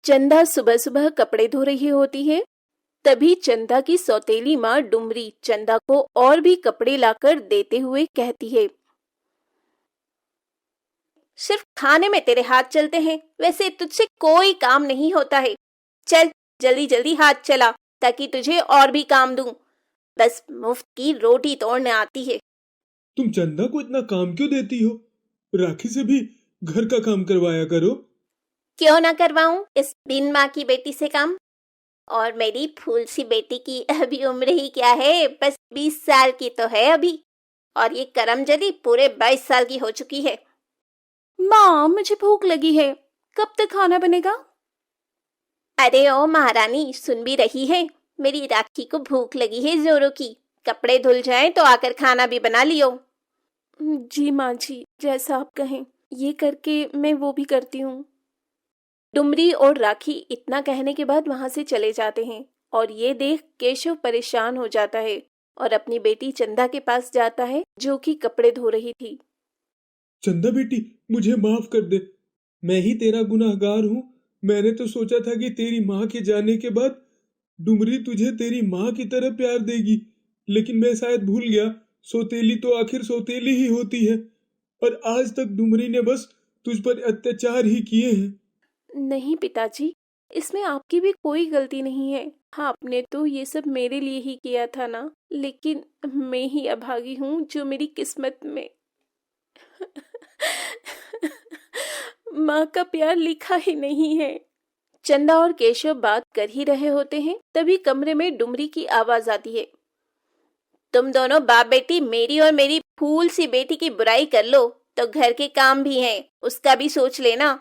चंदा सुबह सुबह कपड़े धो रही होती है। तभी चंदा की सौतेली माँ डुमरी चंदा को और भी कपड़े लाकर देते हुए कहती है, सिर्फ खाने में तेरे हाथ चलते हैं, वैसे तुझसे कोई काम नहीं होता है। चल जल्दी जल्दी हाथ चला ताकि तुझे और भी काम दूं। बस मुफ्त की रोटी तोड़ने आती है। तुम चंदा को इतना काम क्यों देती हो? राखी से भी घर का काम करवाया करो। क्यों ना करवाऊं इस बिन माँ की बेटी से काम? और मेरी फूल सी बेटी की अभी उम्र ही क्या है, बस 20 साल की तो है अभी। और ये करमजदी पूरे 22 साल की हो चुकी है। माँ, मुझे भूख लगी है, कब तक खाना बनेगा? अरे ओ महारानी, सुन भी रही है? मेरी राखी को भूख लगी है जोरों की। कपड़े धुल जाएं तो आकर खाना भी बना लियो। जी माँ जी, जैसा आप कहें। ये करके मैं वो भी करती हूँ। डुमरी और राखी इतना कहने के बाद वहां से चले जाते हैं और ये देख केशव परेशान हो जाता है और अपनी बेटी चंदा के पास जाता है जो कि कपड़े धो रही थी। चंदा बेटी, मुझे माफ कर दे। मैं ही तेरा गुनहगार हूँ। मैंने तो सोचा था कि तेरी माँ के जाने के बाद डुमरी तुझे तेरी माँ की तरह प्यार देगी, लेकिन मैं शायद भूल गया, सौतेली तो आखिर सौतेली ही होती है। और आज तक डुमरी ने बस तुझ पर अत्याचार ही किए हैं। नहीं पिताजी, इसमें आपकी भी कोई गलती नहीं है। हाँ, आपने तो ये सब मेरे लिए ही किया था ना, लेकिन मैं ही अभागी हूँ जो मेरी किस्मत में माँ का प्यार लिखा ही नहीं है। चंदा और केशव बात कर ही रहे होते हैं, तभी कमरे में डुमरी की आवाज आती है। तुम दोनों बाप बेटी मेरी और मेरी फूल सी बेटी की बुराई कर लो तो घर के काम भी हैं, उसका भी सोच लेना।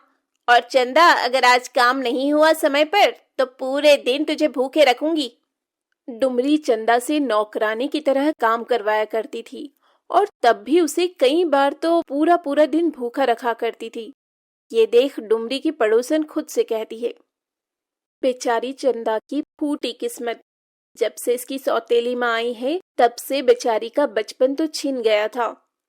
और चंदा, अगर आज काम नहीं हुआ समय पर तो पूरे दिन तुझे भूखे रखूंगी। डुमरी चंदा से नौकरानी की तरह काम करवाया करती थी और तब भी उसे कई बार तो पूरा पूरा दिन भूखा रखा करती थी। ये देख डुमरी की पड़ोसन खुद से कहती है, बेचारी चंदा की फूटी किस्मत। जब से इसकी सौतेली माँ आई है तब से बेचारी का बचपन तो छिन गया था।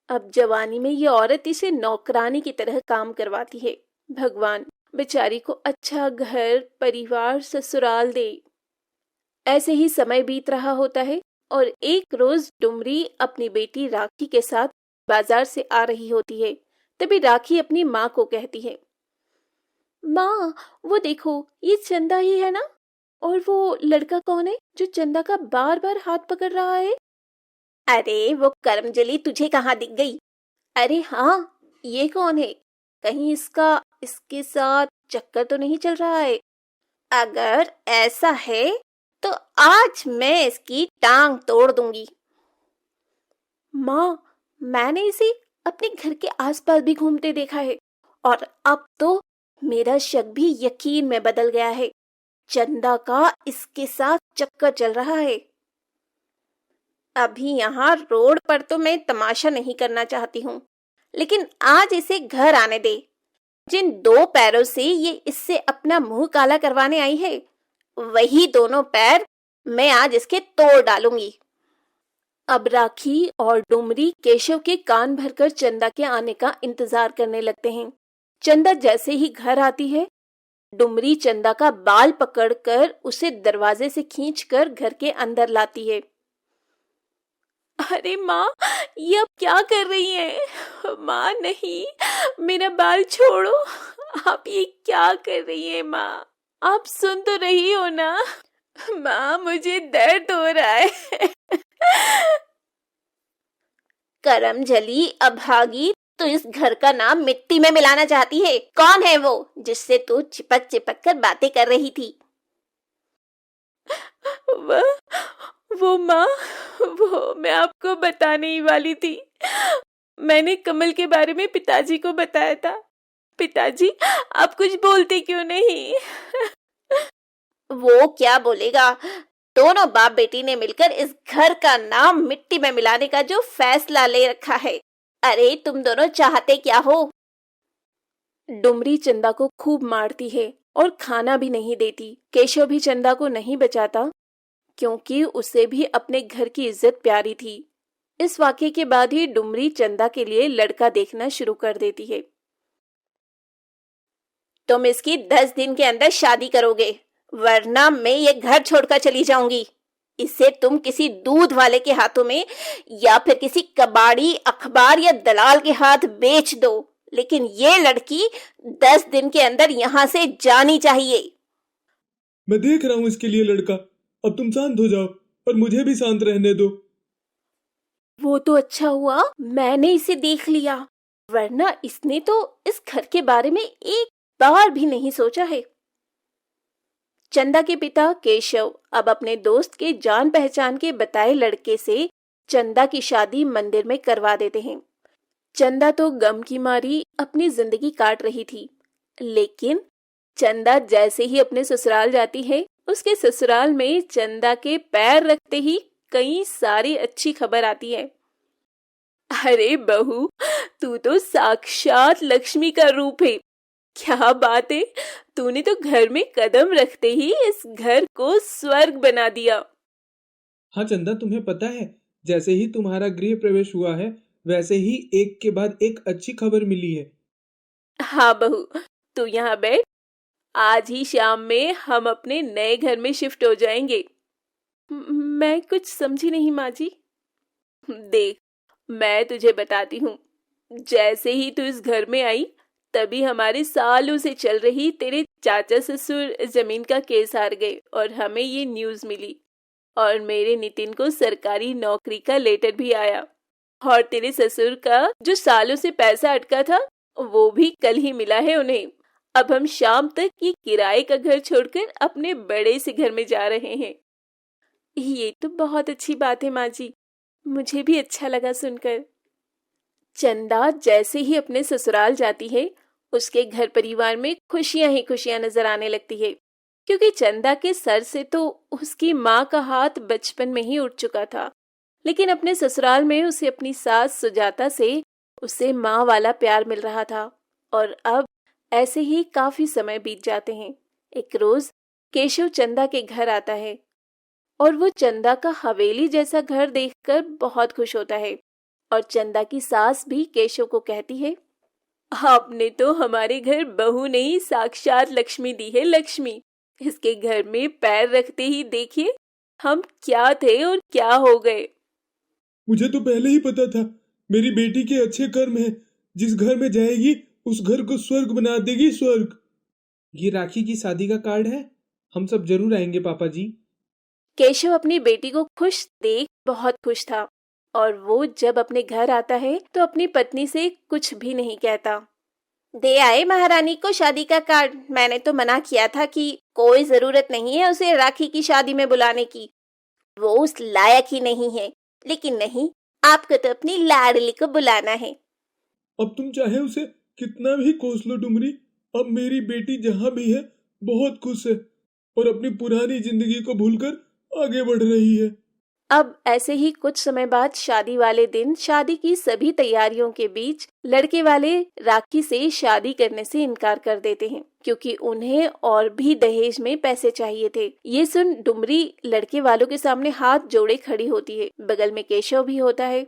अब जवानी में ये औरत इसे नौकरानी की तरह काम करवाती है। भगवान, बेचारी को अच्छा घर परिवार ससुराल दे। ऐसे ही समय बीत रहा होता है और एक रोज डुमरी अपनी बेटी राखी के साथ बाजार से आ रही होती है। तभी राखी अपनी माँ को कहती है, माँ, वो देखो, ये चंदा ही है ना? और वो लड़का कौन है जो चंदा का बार बार हाथ पकड़ रहा है? अरे वो करमजली तुझे कहाँ दिख गई? अरे हाँ, ये कौन है? कहीं इसका इसके साथ चक्कर तो नहीं चल रहा है? अगर ऐसा है तो आज मैं इसकी टांग तोड़ दूंगी। माँ, मैंने इसे अपने घर के आसपास भी घूमते देखा है और अब तो मेरा शक भी यकीन में बदल गया है। चंदा का इसके साथ चक्कर चल रहा है। अभी यहाँ रोड पर तो मैं तमाशा नहीं करना चाहती हूँ, लेकिन आज इसे घर आने दे। जिन 2 पैरों से ये इससे अपना मुंह काला करवाने आई है, वही दोनों पैर मैं आज इसके तोड़ डालूंगी। अब राखी और डुमरी केशव के कान भरकर चंदा के आने का इंतजार करने लगते हैं। चंदा जैसे ही घर आती है, डुमरी चंदा का बाल पकड़कर उसे दरवाजे से खींचकर घर के अंदर लाती है। अरे माँ, ये अब क्या कर रही हैं? माँ नहीं, मेरा बाल छोड़ो। आप ये क्या कर रही हैं माँ? आप सुन तो रही हो ना? माँ, मुझे दर्द हो रहा है। करमजली अभागी, तो इस घर का नाम मिट्टी में मिलाना चाहती है। कौन है वो जिससे तू चिपक चिपक कर बातें कर रही थी? वो माँ, वो मैं आपको बताने ही वाली थी। मैंने कमल के बारे में पिताजी को बताया था। पिताजी, आप कुछ बोलते क्यों नहीं? वो क्या बोलेगा? दोनों बाप बेटी ने मिलकर इस घर का नाम मिट्टी में मिलाने का जो फैसला ले रखा है। अरे तुम दोनों चाहते क्या हो? डुमरी चंदा को खूब मारती है और खाना भी नहीं देती। केशव भी चंदा को नहीं बचाता क्योंकि उसे भी अपने घर की इज्जत प्यारी थी। इस वाक्य के बाद ही डुमरी चंदा के लिए लड़का देखना शुरू कर देती है। तुम इसकी 10 दिन के अंदर शादी करोगे, वरना मैं ये घर छोड़कर चली जाऊंगी। इसे तुम किसी दूध वाले के हाथों में या फिर किसी कबाड़ी, अखबार या दलाल के हाथ बेच दो, लेकिन ये लड़की 10 दिन के अंदर यहाँ से जानी चाहिए। मैं देख रहा हूँ इसके लिए लड़का। अब तुम शांत हो जाओ और मुझे भी शांत रहने दो। वो तो अच्छा हुआ मैंने इसे देख लिया, वरना इसने तो इस घर के बारे में एक बार भी नहीं सोचा है। चंदा के पिता केशव अब अपने दोस्त के जान पहचान के बताए लड़के से चंदा की शादी मंदिर में करवा देते हैं। चंदा तो गम की मारी अपनी जिंदगी काट रही थी, लेकिन चंदा जैसे ही अपने ससुराल जाती है, उसके ससुराल में चंदा के पैर रखते ही कई सारी अच्छी खबर आती है। अरे बहू, तू तो साक्षात लक्ष्मी का रूप है। क्या बात है, तूने तो घर में कदम रखते ही इस घर को स्वर्ग बना दिया। हाँ चंदा, तुम्हें पता है, जैसे ही तुम्हारा गृह प्रवेश हुआ है, वैसे ही एक के बाद एक अच्छी खबर मिली है। हाँ बहू, तू यहाँ बैठ। आज ही शाम में हम अपने नए घर में शिफ्ट हो जाएंगे। मैं कुछ समझी नहीं माँ जी। देख, मैं तुझे बताती हूँ। जैसे ही तू इस घर में आई, तभी हमारे सालों से चल रही तेरे चाचा ससुर जमीन का केस हार गए और हमें ये न्यूज़ मिली। और मेरे नितिन को सरकारी नौकरी का लेटर भी आया। और तेरे ससुर का जो सालों से पैसा अटका था, वो भी कल ही मिला है उन्हें। अब हम शाम तक ये किराए का घर छोड़कर अपने बड़े से घर में जा रहे हैं। ये तो बहुत अच्छी बात है माँ जी, मुझे भी अच्छा लगा सुनकर। चंदा जैसे ही अपने ससुराल जाती है, उसके घर परिवार में खुशियां ही खुशियां नजर आने लगती है, क्योंकि चंदा के सर से तो उसकी माँ का हाथ बचपन में ही उठ चुका था, लेकिन अपने ससुराल में उसे अपनी सास सुजाता से उसे माँ वाला प्यार मिल रहा था। और अब ऐसे ही काफी समय बीत जाते हैं। एक रोज केशव चंदा के घर आता है और वो चंदा का हवेली जैसा घर देखकर बहुत खुश होता है। और चंदा की सास भी केशव को कहती है, आपने तो हमारे घर बहू नहीं, साक्षात लक्ष्मी दी है, लक्ष्मी। इसके घर में पैर रखते ही देखिए हम क्या थे और क्या हो गए। मुझे तो पहले ही पता था, मेरी बेटी के अच्छे कर्म हैं। जिस घर में जाएगी उस घर को स्वर्ग बना देगी, स्वर्ग। ये राखी की शादी का कार्ड है, हम सब जरूर आएंगे पापा जी। केशव अपनी बेटी को खुश देख बहुत खुश था, और वो जब अपने घर आता है तो अपनी पत्नी से कुछ भी नहीं कहता। दे आए महारानी को शादी का कार्ड। मैंने तो मना किया था कि कोई जरूरत नहीं है उसे राखी की शादी में बुलाने की, वो उस लायक ही नहीं है। लेकिन नहीं, आपको तो अपनी लाडली को बुलाना है। अब तुम चाहे उसे कितना भी कोस लो डुमरी, अब मेरी बेटी जहाँ भी है बहुत खुश है और अपनी पुरानी जिंदगी को भूलकर आगे बढ़ रही है। अब ऐसे ही कुछ समय बाद शादी वाले दिन शादी की सभी तैयारियों के बीच लड़के वाले राखी से शादी करने से इनकार कर देते हैं, क्योंकि उन्हें और भी दहेज में पैसे चाहिए थे। ये सुन डुमरी लड़के वालों के सामने हाथ जोड़े खड़ी होती है। बगल में केशव भी होता है।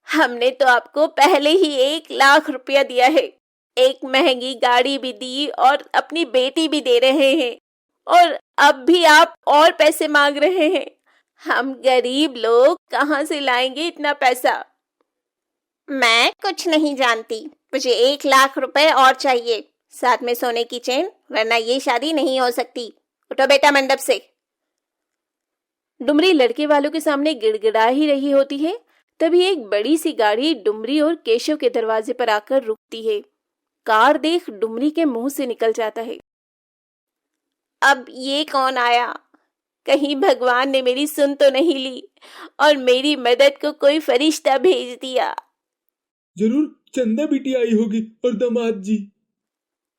हमने तो आपको पहले ही 1 लाख रुपया दिया है, एक महंगी गाड़ी भी दी और अपनी बेटी भी दे रहे हैं, और अब भी आप और पैसे मांग रहे हैं। हम गरीब लोग कहाँ से लाएंगे इतना पैसा? मैं कुछ नहीं जानती, मुझे 1 लाख रुपए और चाहिए, साथ में सोने की चेन, वरना ये शादी नहीं हो सकती। उठो बेटा मंडप से। डुमरी लड़के वालों के सामने गिड़गिड़ा ही रही होती है, तभी एक बड़ी सी गाड़ी डुमरी और केशव के दरवाजे पर आकर रुकती है। कार देख डुमरी के मुंह से निकल जाता है, अब ये कौन आया? कहीं भगवान ने मेरी सुन तो नहीं ली और मेरी मदद को कोई फरिश्ता भेज दिया। जरूर चंदा बेटी आई होगी और दामाद जी।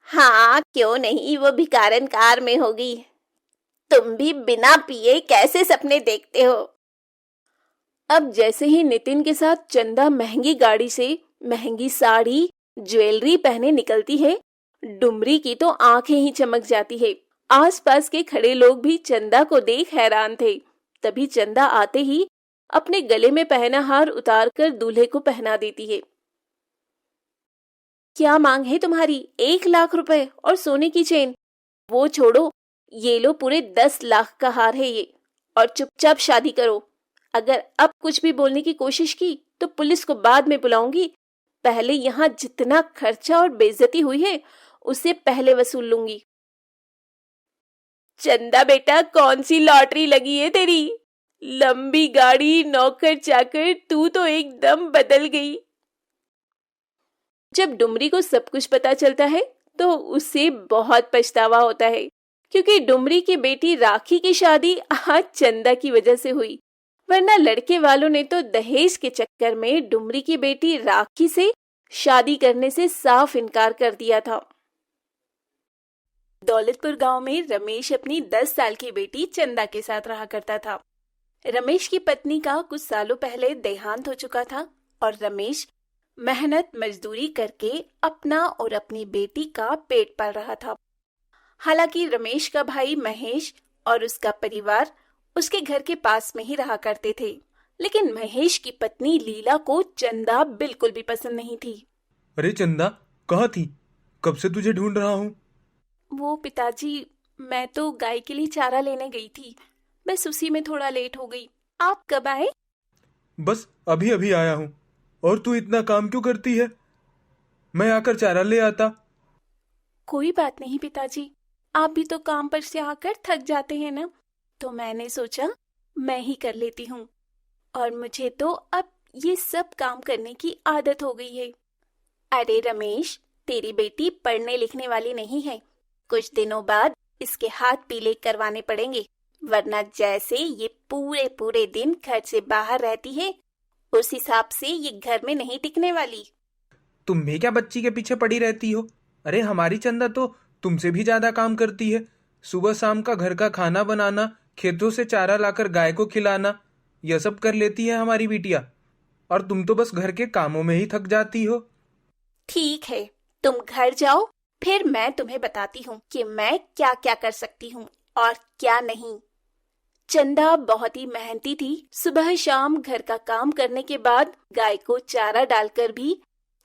हाँ, क्यों नहीं, वो भिकारन कार में होगी। तुम भी बिना पिए कैसे सपने देखते हो? अब जैसे ही नितिन के साथ चंदा महंगी गाड़ी से महंगी साड़ी, ज्वेलरी पहने निकलती है, डुमरी की तो आंखें ही चमक जाती है। आसपास के खड़े लोग भी चंदा को देख हैरान थे। तभी चंदा आते ही अपने गले में पहना हार उतारकर दूल्हे को पहना देती है। क्या मांग है तुम्हारी? 1 लाख रुपए और सोने की चेन? वो छोड़ो, ये लो पूरे 10 लाख का हार है ये, और चुपचाप शादी करो। अगर अब कुछ भी बोलने की कोशिश की तो पुलिस को बाद में बुलाऊंगी। पहले यहाँ जितना खर्चा और बेइज्जती हुई है उसे पहले वसूल लूंगी। चंदा बेटा, कौन सी लॉटरी लगी है तेरी? लंबी गाड़ी, नौकर चाकर, तू तो एकदम बदल गई। जब डुमरी को सब कुछ पता चलता है तो उसे बहुत पछतावा होता है, क्योंकि डुमरी की बेटी राखी की शादी आज चंदा की वजह से हुई, वरना लड़के वालों ने तो दहेज के चक्कर में डुमरी की बेटी राखी से शादी करने से साफ इनकार कर दिया था। दौलतपुर गांव में रमेश अपनी 10 साल की बेटी चंदा के साथ रहा करता था। रमेश की पत्नी का कुछ सालों पहले देहांत हो चुका था और रमेश मेहनत मजदूरी करके अपना और अपनी बेटी का पेट पाल रहा था। हालांकि रमेश का भाई महेश और उसका परिवार उसके घर के पास में ही रहा करते थे, लेकिन महेश की पत्नी लीला को चंदा बिल्कुल भी पसंद नहीं थी। अरे चंदा, कहाँ थी? कब से तुझे ढूंढ रहा हूँ। वो पिताजी, मैं तो गाय के लिए चारा लेने गई थी, बस उसी में थोड़ा लेट हो गई। आप कब आए? बस अभी अभी आया हूँ। और तू इतना काम क्यों करती है? मैं आकर चारा ले आता। कोई बात नहीं पिताजी, आप भी तो काम पर से आकर थक जाते हैं ना, तो मैंने सोचा मैं ही कर लेती हूँ। और मुझे तो अब ये सब काम करने की आदत हो गई है। अरे रमेश, तेरी बेटी पढ़ने लिखने वाली नहीं है। कुछ दिनों बाद इसके हाथ पीले करवाने पड़ेंगे, वरना जैसे ये पूरे पूरे दिन घर से बाहर रहती है उस हिसाब से ये घर में नहीं टिकने वाली। तुम भी क्या बच्ची के पीछे पड़ी रहती हो? अरे हमारी चंदा तो तुमसे भी ज्यादा काम करती है। सुबह शाम का घर का खाना बनाना, खेतों से चारा लाकर गाय को खिलाना, यह सब कर लेती है हमारी बिटिया। और तुम तो बस घर के कामों में ही थक जाती हो। ठीक है, तुम घर जाओ, फिर मैं तुम्हें बताती हूँ कि मैं क्या क्या कर सकती हूँ और क्या नहीं। चंदा बहुत ही मेहनती थी। सुबह शाम घर का काम करने के बाद गाय को चारा डालकर भी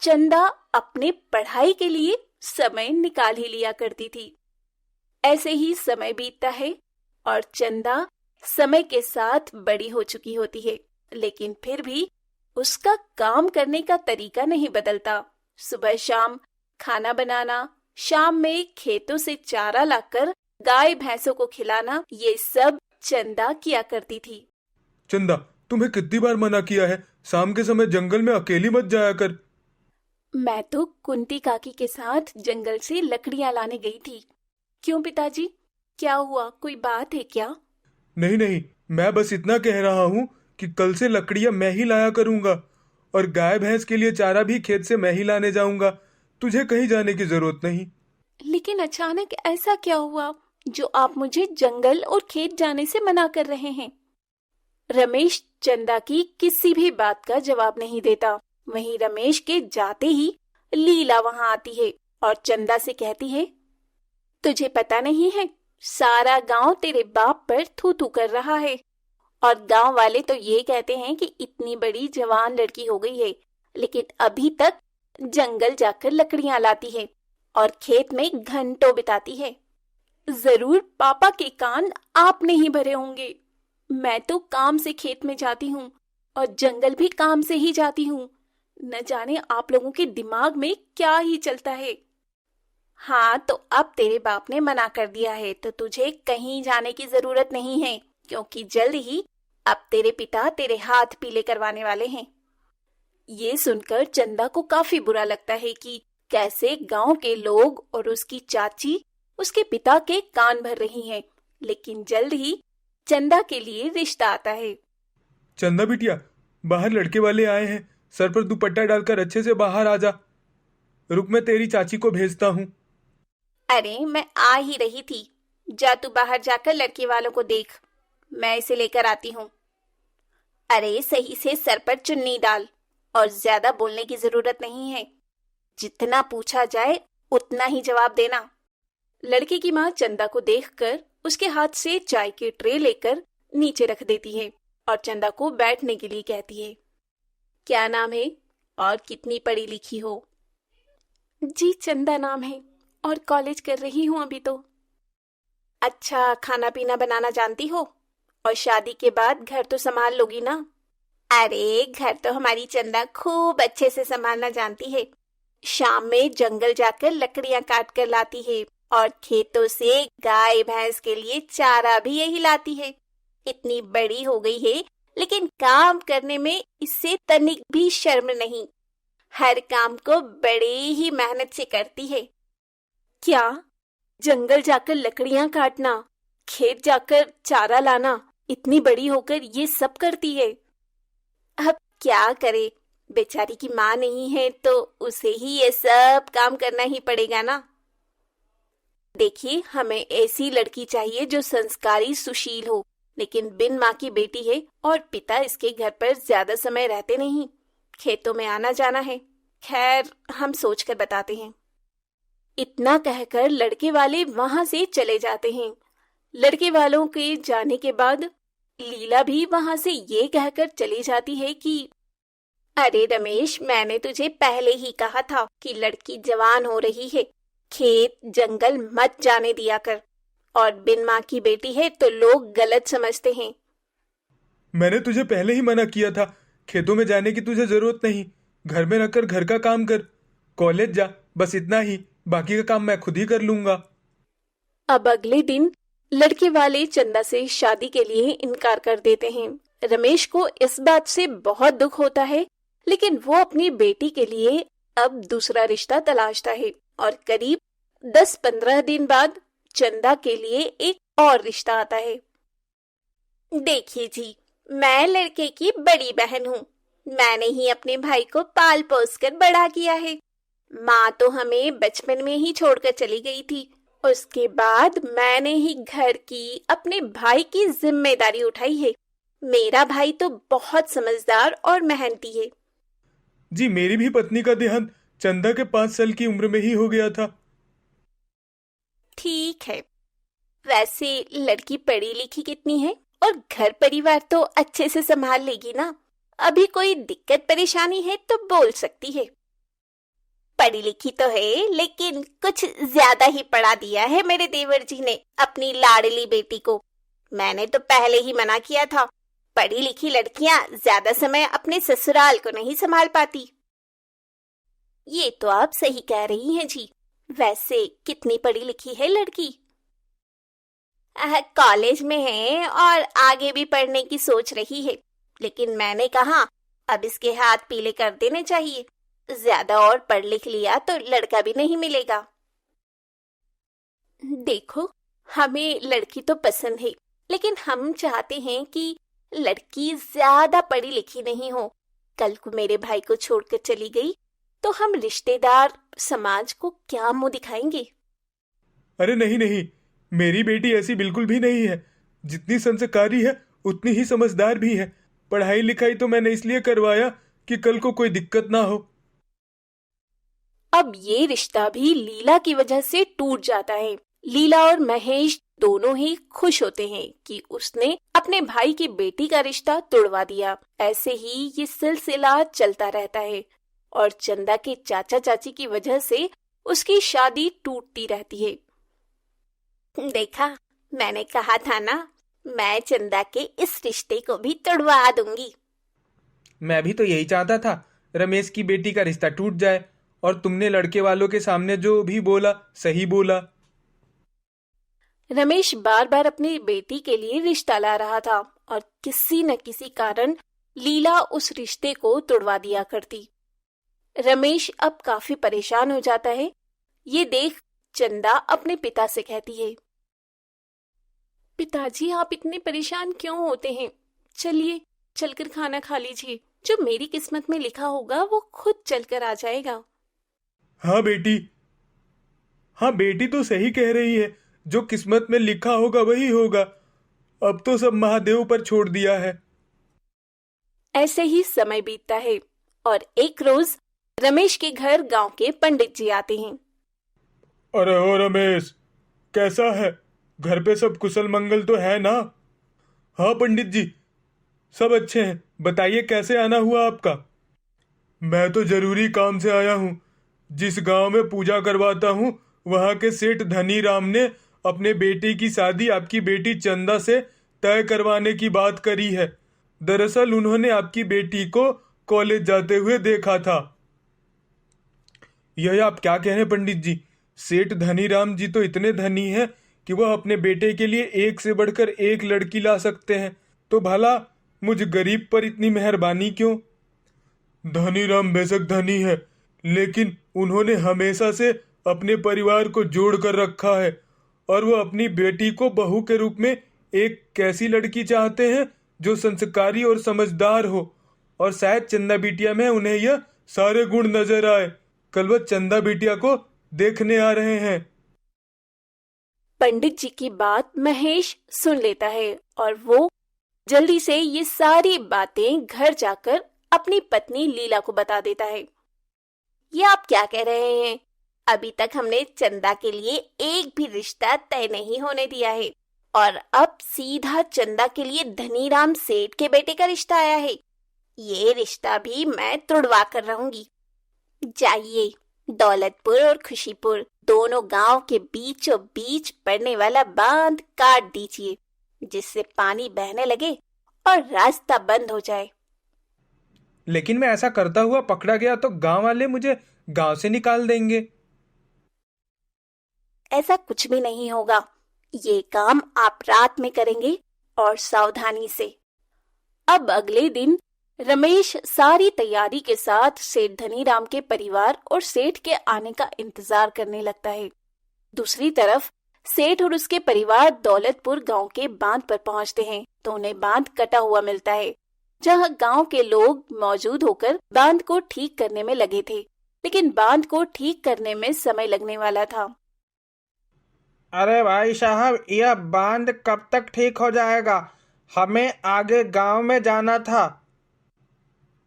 चंदा अपने पढ़ाई के लिए समय निकाल ही लिया करती थी। ऐसे ही समय बीतता है और चंदा समय के साथ बड़ी हो चुकी होती है, लेकिन फिर भी उसका काम करने का तरीका नहीं बदलता। सुबह शाम खाना बनाना, शाम में खेतों से चारा लाकर गाय भैंसों को खिलाना, ये सब चंदा किया करती थी। चंदा, तुम्हें कितनी बार मना किया है, शाम के समय जंगल में अकेली मत जाया कर। मैं तो कुंती काकी के साथ जंगल से लकड़ियां लाने गई थी। क्यों पिताजी, क्या हुआ? कोई बात है क्या? नहीं नहीं, मैं बस इतना कह रहा हूँ कि कल से लकड़ियां मैं ही लाया करूंगा और गाय भैंस के लिए चारा भी खेत से मैं ही लाने जाऊंगा। तुझे कहीं जाने की जरूरत नहीं। लेकिन अचानक ऐसा क्या हुआ जो आप मुझे जंगल और खेत जाने से मना कर रहे हैं? रमेश चंदा की किसी भी बात का जवाब नहीं देता। वहीं रमेश के जाते ही लीला वहां आती है और चंदा से कहती है, तुझे पता नहीं है, सारा गांव तेरे बाप पर थू थू कर रहा है और गांव वाले तो ये कहते हैं कि इतनी बड़ी जवान लड़की हो गई है, लेकिन अभी तक जंगल जाकर लकड़ियां लाती है और खेत में घंटों बिताती है। जरूर पापा के कान आपने ही भरे होंगे। मैं तो काम से खेत में जाती हूँ और जंगल भी काम से ही जाती हूँ। न जाने आप लोगों के दिमाग में क्या ही चलता है। हाँ, तो अब तेरे बाप ने मना कर दिया है तो तुझे कहीं जाने की जरूरत नहीं है, क्योंकि जल्द ही अब तेरे पिता तेरे हाथ पीले करवाने वाले हैं। ये सुनकर चंदा को काफी बुरा लगता है कि कैसे गांव के लोग और उसकी चाची उसके पिता के कान भर रही हैं, लेकिन जल्द ही चंदा के लिए रिश्ता आता है। चंदा बिटिया, बाहर लड़के वाले आए हैं, सर पर दुपट्टा डालकर अच्छे से बाहर आ जा। रुक, मैं तेरी चाची को भेजता हूँ। अरे मैं आ ही रही थी, जा तू बाहर जाकर लड़के वालों को देख, मैं इसे लेकर आती हूँ। अरे सही से सर पर चुन्नी डाल और ज्यादा बोलने की जरूरत नहीं है। जितना पूछा जाए उतना ही जवाब देना। लड़के की माँ चंदा को देखकर उसके हाथ से चाय की ट्रे लेकर नीचे रख देती है और चंदा को बैठने के लिए कहती है। क्या नाम है और कितनी पढ़ी लिखी हो? जी चंदा नाम है और कॉलेज कर रही हूँ अभी तो। अच्छा, खाना पीना बनाना जानती हो? और शादी के बाद घर तो संभाल लोगी ना? अरे घर तो हमारी चंदा खूब अच्छे से संभालना जानती है। शाम में जंगल जाकर लकड़ियां काट कर लाती है और खेतों से गाय भैंस के लिए चारा भी यही लाती है। इतनी बड़ी हो गई है लेकिन काम करने में इससे तनिक भी शर्म नहीं। हर काम को बड़ी ही मेहनत से करती है। क्या? जंगल जाकर लकड़ियां काटना, खेत जाकर चारा लाना, इतनी बड़ी होकर ये सब करती है? अब क्या करे, बेचारी की माँ नहीं है तो उसे ही ये सब काम करना ही पड़ेगा ना। देखिए, हमें ऐसी लड़की चाहिए जो संस्कारी सुशील हो, लेकिन बिन माँ की बेटी है और पिता इसके घर पर ज्यादा समय रहते नहीं, खेतों में आना जाना है। खैर, हम सोच कर बताते हैं। इतना कहकर लड़के वाले वहां से चले जाते हैं। लड़के वालों के जाने के बाद लीला भी वहां से ये कहकर चली जाती है कि अरे रमेश, मैंने तुझे पहले ही कहा था कि लड़की जवान हो रही है, खेत जंगल मत जाने दिया कर। और बिन माँ की बेटी है तो लोग गलत समझते हैं। मैंने तुझे पहले ही मना किया था, खेतों में जाने की तुझे जरूरत नहीं। घर में रहकर घर का काम कर, कॉलेज जा, बस इतना ही। बाकी का काम मैं खुद ही कर लूंगा। अब अगले दिन लड़के वाले चंदा से शादी के लिए इनकार कर देते हैं। रमेश को इस बात से बहुत दुख होता है, लेकिन वो अपनी बेटी के लिए अब दूसरा रिश्ता तलाशता है और करीब 10-15 दिन बाद चंदा के लिए एक और रिश्ता आता है। देखिए जी, मैं लड़के की बड़ी बहन हूँ। मैंने ही अपने भाई को पाल पोस कर बड़ा किया है। माँ तो हमें बचपन में ही छोड़कर चली गई थी। उसके बाद मैंने ही घर की, अपने भाई की जिम्मेदारी उठाई है। मेरा भाई तो बहुत समझदार और मेहनती है। जी, मेरी भी पत्नी का देहांत चंदा के 5 साल की उम्र में ही हो गया था। ठीक है, वैसे लड़की पढ़ी लिखी कितनी है और घर परिवार तो अच्छे से संभाल लेगी ना? अभी कोई दिक्कत परेशानी है तो बोल सकती है। पढ़ी लिखी तो है, लेकिन कुछ ज्यादा ही पढ़ा दिया है मेरे देवर जी ने अपनी लाडली बेटी को। मैंने तो पहले ही मना किया था, पढ़ी लिखी लड़कियां ज्यादा समय अपने ससुराल को नहीं संभाल पाती। ये तो आप सही कह रही हैं जी। वैसे कितनी पढ़ी लिखी है लड़की? कॉलेज में है और आगे भी पढ़ने की सोच रही है, लेकिन मैंने कहा अब इसके हाथ पीले कर देने चाहिए। ज्यादा और पढ़ लिख लिया तो लड़का भी नहीं मिलेगा। देखो, हमें लड़की तो पसंद है, लेकिन हम चाहते हैं कि लड़की ज्यादा पढ़ी लिखी नहीं हो। कल को मेरे भाई को छोड़कर चली गई तो हम रिश्तेदार समाज को क्या मुंह दिखाएंगे? अरे नहीं नहीं, मेरी बेटी ऐसी बिल्कुल भी नहीं है। जितनी संस्कारी है उतनी ही समझदार भी है। पढ़ाई लिखाई तो मैंने इसलिए करवाया कि कल को कोई दिक्कत ना हो। अब ये रिश्ता भी लीला की वजह से टूट जाता है। लीला और महेश दोनों ही खुश होते हैं कि उसने अपने भाई की बेटी का रिश्ता तोड़वा दिया। ऐसे ही ये सिलसिला चलता रहता है और चंदा के चाचा चाची की वजह से उसकी शादी टूटती रहती है। देखा, मैंने कहा था ना, मैं चंदा के इस रिश्ते को भी तोड़वा दूंगी। मैं भी तो यही चाहता था, रमेश की बेटी का रिश्ता टूट जाए। और तुमने लड़के वालों के सामने जो भी बोला सही बोला। रमेश बार बार अपनी बेटी के लिए रिश्ता ला रहा था और किसी न किसी कारण लीला उस रिश्ते को तोड़वा दिया करती। रमेश अब काफी परेशान हो जाता है। ये देख चंदा अपने पिता से कहती है, पिताजी, आप इतने परेशान क्यों होते हैं? चलिए, चलकर खाना खा लीजिए। जो मेरी किस्मत में लिखा होगा वो खुद चलकर आ जाएगा। हाँ बेटी, हाँ बेटी तो सही कह रही है। जो किस्मत में लिखा होगा वही होगा। अब तो सब महादेव पर छोड़ दिया है। ऐसे ही समय बीतता है और एक रोज रमेश के घर गांव के पंडित जी आते हैं। अरे ओ रमेश, कैसा है? घर पे सब कुशल मंगल तो है ना? हाँ पंडित जी, सब अच्छे हैं। बताइए कैसे आना हुआ आपका? मैं तो जरूरी काम से आया हूँ। जिस गांव में पूजा करवाता हूँ वहां के सेठ धनी राम ने अपने बेटे की शादी आपकी बेटी चंदा से तय करवाने की बात करी है। दरअसल उन्होंने आपकी बेटी को कॉलेज जाते हुए देखा था। यह आप क्या कह रहे हैं पंडित जी? सेठ धनी राम जी तो इतने धनी हैं कि वह अपने बेटे के लिए एक से बढ़कर एक लड़की ला सकते हैं, तो भला मुझ गरीब पर इतनी मेहरबानी क्यों? धनी राम बेशक धनी है, लेकिन उन्होंने हमेशा से अपने परिवार को जोड़ कर रखा है और वो अपनी बेटी को बहू के रूप में एक कैसी लड़की चाहते हैं जो संस्कारी और समझदार हो, और शायद चंदा बिटिया में उन्हें यह सारे गुण नजर आए। कल वह चंदा बिटिया को देखने आ रहे हैं। पंडित जी की बात महेश सुन लेता है और वो जल्दी से ये सारी बातें घर जाकर अपनी पत्नी लीला को बता देता है। ये आप क्या कह रहे हैं? अभी तक हमने चंदा के लिए एक भी रिश्ता तय नहीं होने दिया है और अब सीधा चंदा के लिए धनीराम सेठ के बेटे का रिश्ता आया है। ये रिश्ता भी मैं तुड़वा कर रहूंगी। जाइए, दौलतपुर और खुशीपुर दोनों गांव के बीचों बीच पड़ने वाला बांध काट दीजिए, जिससे पानी बहने लगे और रास्ता बंद हो जाए। लेकिन मैं ऐसा करता हुआ पकड़ा गया तो गांव वाले मुझे गांव से निकाल देंगे। ऐसा कुछ भी नहीं होगा। ये काम आप रात में करेंगे और सावधानी से। अब अगले दिन रमेश सारी तैयारी के साथ सेठ धनीराम के परिवार और सेठ के आने का इंतजार करने लगता है। दूसरी तरफ सेठ और उसके परिवार दौलतपुर गांव के बांध पर पहुंचते हैं तो उन्हें बांध कटा हुआ मिलता है, जहां गांव के लोग मौजूद होकर बांध को ठीक करने में लगे थे, लेकिन बांध को ठीक करने में समय लगने वाला था। अरे भाई साहब, यह बांध कब तक ठीक हो जाएगा? हमें आगे गांव में जाना था।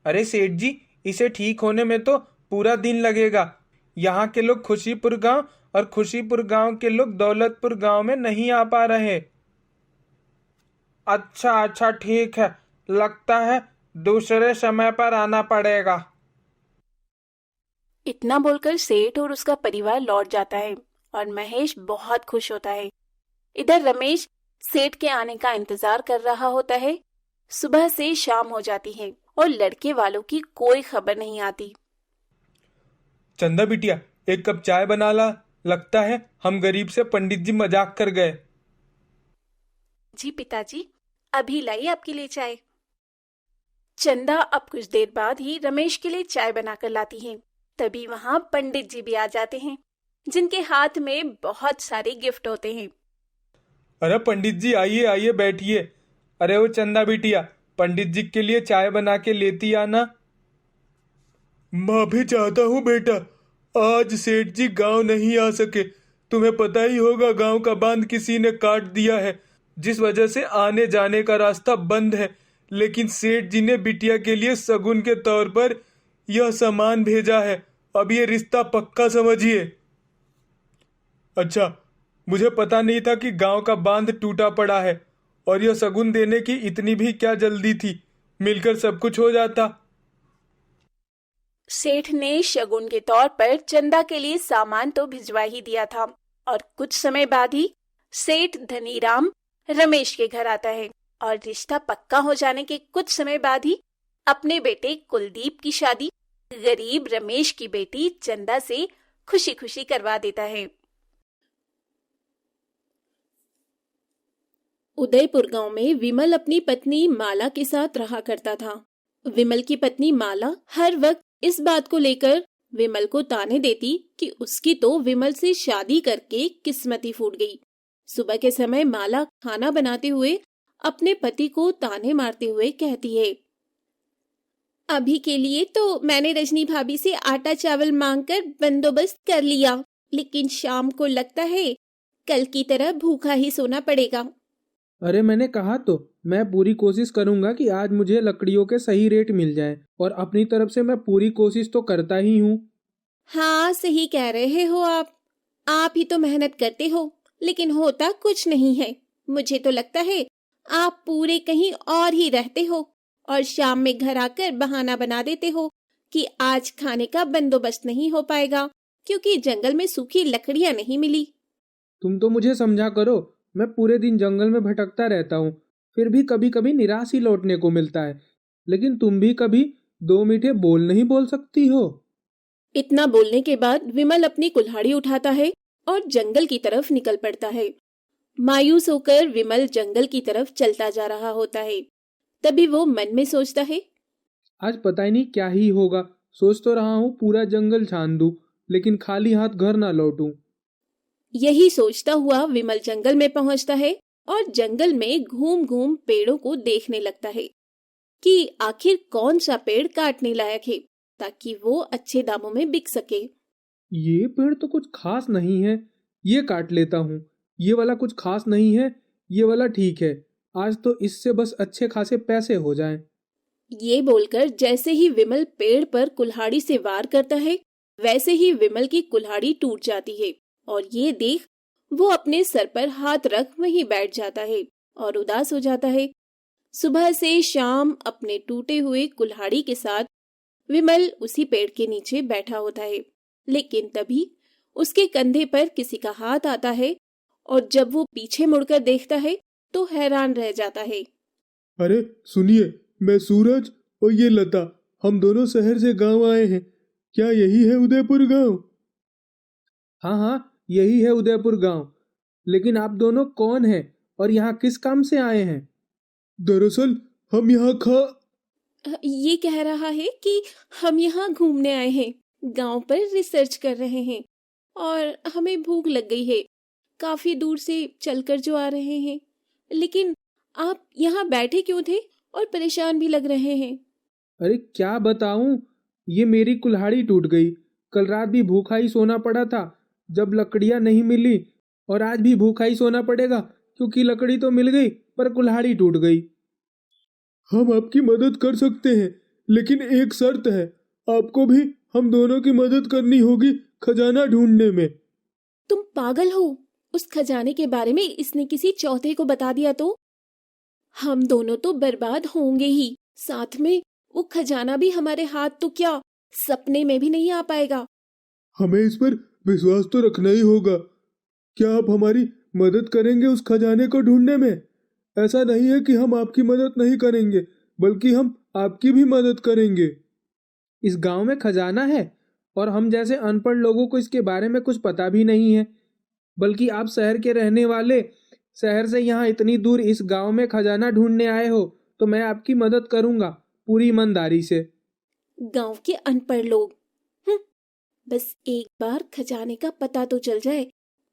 अरे सेठ जी, इसे ठीक होने में तो पूरा दिन लगेगा। यहाँ के लोग खुशीपुर गांव और खुशीपुर गांव के लोग दौलतपुर गांव में नहीं आ पा रहे। अच्छा ठीक है, लगता है दूसरे समय पर आना पड़ेगा। इतना बोलकर सेठ और उसका परिवार लौट जाता है और महेश बहुत खुश होता है। इधर रमेश सेठ के आने का इंतजार कर रहा होता है। सुबह से शाम हो जाती है और लड़के वालों की कोई खबर नहीं आती। चंदा बिटिया, एक कप चाय बना ला। लगता है हम गरीब से पंडित जी मजाक कर गए। जी पिताजी, अभी लाई आपके लिए चाय। चंदा अब कुछ देर बाद ही रमेश के लिए चाय बनाकर लाती है। तभी वहां पंडित जी भी आ जाते हैं, जिनके हाथ में बहुत सारे गिफ्ट होते हैं। अरे पंडित जी, आइए आइए, बैठिए। अरे वो चंदा बिटिया, पंडित जी के लिए चाय बना के लेती आना। माफी चाहता हूँ बेटा, आज सेठ जी गांव नहीं आ सके। तुम्हें पता ही होगा गांव का बांध किसी ने काट दिया है, जिस वजह से आने जाने का रास्ता बंद है। लेकिन सेठ जी ने बिटिया के लिए शगुन के तौर पर यह सामान भेजा है। अब ये रिश्ता पक्का समझिए। अच्छा, मुझे पता नहीं था कि गांव का बांध टूटा पड़ा है, और यह शगुन देने की इतनी भी क्या जल्दी थी। मिलकर सब कुछ हो जाता। सेठ ने शगुन के तौर पर चंदा के लिए सामान तो भिजवा ही दिया था और कुछ समय बाद ही सेठ धनीराम रमेश के घर आता है और रिश्ता पक्का हो जाने के कुछ समय बाद ही अपने बेटे कुलदीप की शादी गरीब रमेश की बेटी चंदा से खुशी खुशी करवा देता है। उदयपुर गांव में विमल अपनी पत्नी माला के साथ रहा करता था। विमल की पत्नी माला हर वक्त इस बात को लेकर विमल को ताने देती कि उसकी तो विमल से शादी करके किस्मत ही फूट गई। सुबह के समय माला खाना बनाते हुए अपने पति को ताने मारते हुए कहती है, अभी के लिए तो मैंने रजनी भाभी से आटा चावल मांगकर बंदोबस्त कर लिया, लेकिन शाम को लगता है कल की तरह भूखा ही सोना पड़ेगा। अरे मैंने कहा तो, मैं पूरी कोशिश करूंगा कि आज मुझे लकड़ियों के सही रेट मिल जाए, और अपनी तरफ से मैं पूरी कोशिश तो करता ही हूँ। हाँ, सही कह रहे हो आप ही तो मेहनत करते हो, लेकिन होता कुछ नहीं है। मुझे तो लगता है आप पूरे कहीं और ही रहते हो और शाम में घर आकर बहाना बना देते हो कि आज खाने का बंदोबस्त नहीं हो पाएगा क्योंकि जंगल में सूखी लकड़ियां नहीं मिली। तुम तो मुझे समझा करो, मैं पूरे दिन जंगल में भटकता रहता हूँ, फिर भी कभी कभी निराश ही लौटने को मिलता है। लेकिन तुम भी कभी दो मीठे बोल नहीं बोल सकती हो? इतना बोलने के बाद विमल अपनी कुल्हाड़ी उठाता है और जंगल की तरफ निकल पड़ता है। मायूस होकर विमल जंगल की तरफ चलता जा रहा होता है। तभी वो मन में सोचता है, आज पता ही नहीं क्या ही होगा। सोच तो रहा हूँ पूरा जंगल छान दूं, लेकिन खाली हाथ घर ना लौटूं। यही सोचता हुआ विमल जंगल में पहुंचता है और जंगल में घूम घूम पेड़ों को देखने लगता है कि आखिर कौन सा पेड़ काटने लायक है ताकि वो अच्छे दामों में बिक सके। ये पेड़ तो कुछ खास नहीं है, ये काट लेता हूँ। ये वाला कुछ खास नहीं है, ये वाला ठीक है। आज तो इससे बस अच्छे खासे पैसे हो जाएं। ये बोलकर जैसे ही विमल पेड़ पर कुल्हाड़ी से वार करता है, वैसे ही विमल की कुल्हाड़ी टूट जाती है और ये देख वो अपने सर पर हाथ रख वहीं बैठ जाता है और उदास हो जाता है। सुबह से शाम अपने टूटे हुए कुल्हाड़ी के साथ विमल उसी पेड़ के नीचे बैठा होता है। लेकिन तभी उसके कंधे पर किसी का हाथ आता है और जब वो पीछे मुड़कर देखता है तो हैरान रह जाता है। अरे सुनिए, मैं सूरज और ये लता, हम दोनों शहर से गांव आए हैं। क्या यही है उदयपुर गांव? हाँ हाँ, यही है उदयपुर गांव। लेकिन आप दोनों कौन हैं और यहाँ किस काम से आए हैं? दरअसल हम यहाँ ये कह रहा है कि हम यहाँ घूमने आए हैं, गांव पर रिसर्च कर रहे हैं और हमें भूख लग गई है। काफी दूर से चलकर जो आ रहे हैं। लेकिन आप यहाँ बैठे क्यों थे और परेशान भी लग रहे हैं? अरे क्या बताऊं, ये मेरी कुल्हाड़ी टूट गई। कल रात भी भूखा ही सोना पड़ा था जब लकड़ियां नहीं मिली, और आज भी भूखा ही सोना पड़ेगा क्योंकि लकड़ी तो मिल गई पर कुल्हाड़ी टूट गई। हम आपकी मदद कर सकते हैं, लेकिन एक शर्त है। आपको भी हम दोनों की मदद करनी होगी खजाना ढूंढने में। तुम पागल हो? उस खजाने के बारे में इसने किसी चौथे को बता दिया तो हम दोनों तो बर्बाद होंगे ही। साथ में वो खजाना भी हमारे हाथ तो क्या सपने में भी नहीं आ पाएगा। हमें इस पर विश्वास तो रखना ही होगा। क्या आप हमारी मदद करेंगे उस खजाने को ढूंढने में? ऐसा नहीं है कि हम आपकी मदद नहीं करेंगे, बल्कि हम आपकी भी मदद करेंगे। इस गांव में खजाना है और हम जैसे अनपढ़ लोगों को इसके बारे में कुछ पता भी नहीं है। बल्कि आप शहर के रहने वाले शहर से यहाँ इतनी दूर इस गांव में खजाना ढूंढने आए हो, तो मैं आपकी मदद करूंगा पूरी ईमानदारी से। गांव के अनपढ़ लोग, बस एक बार खजाने का पता तो चल जाए,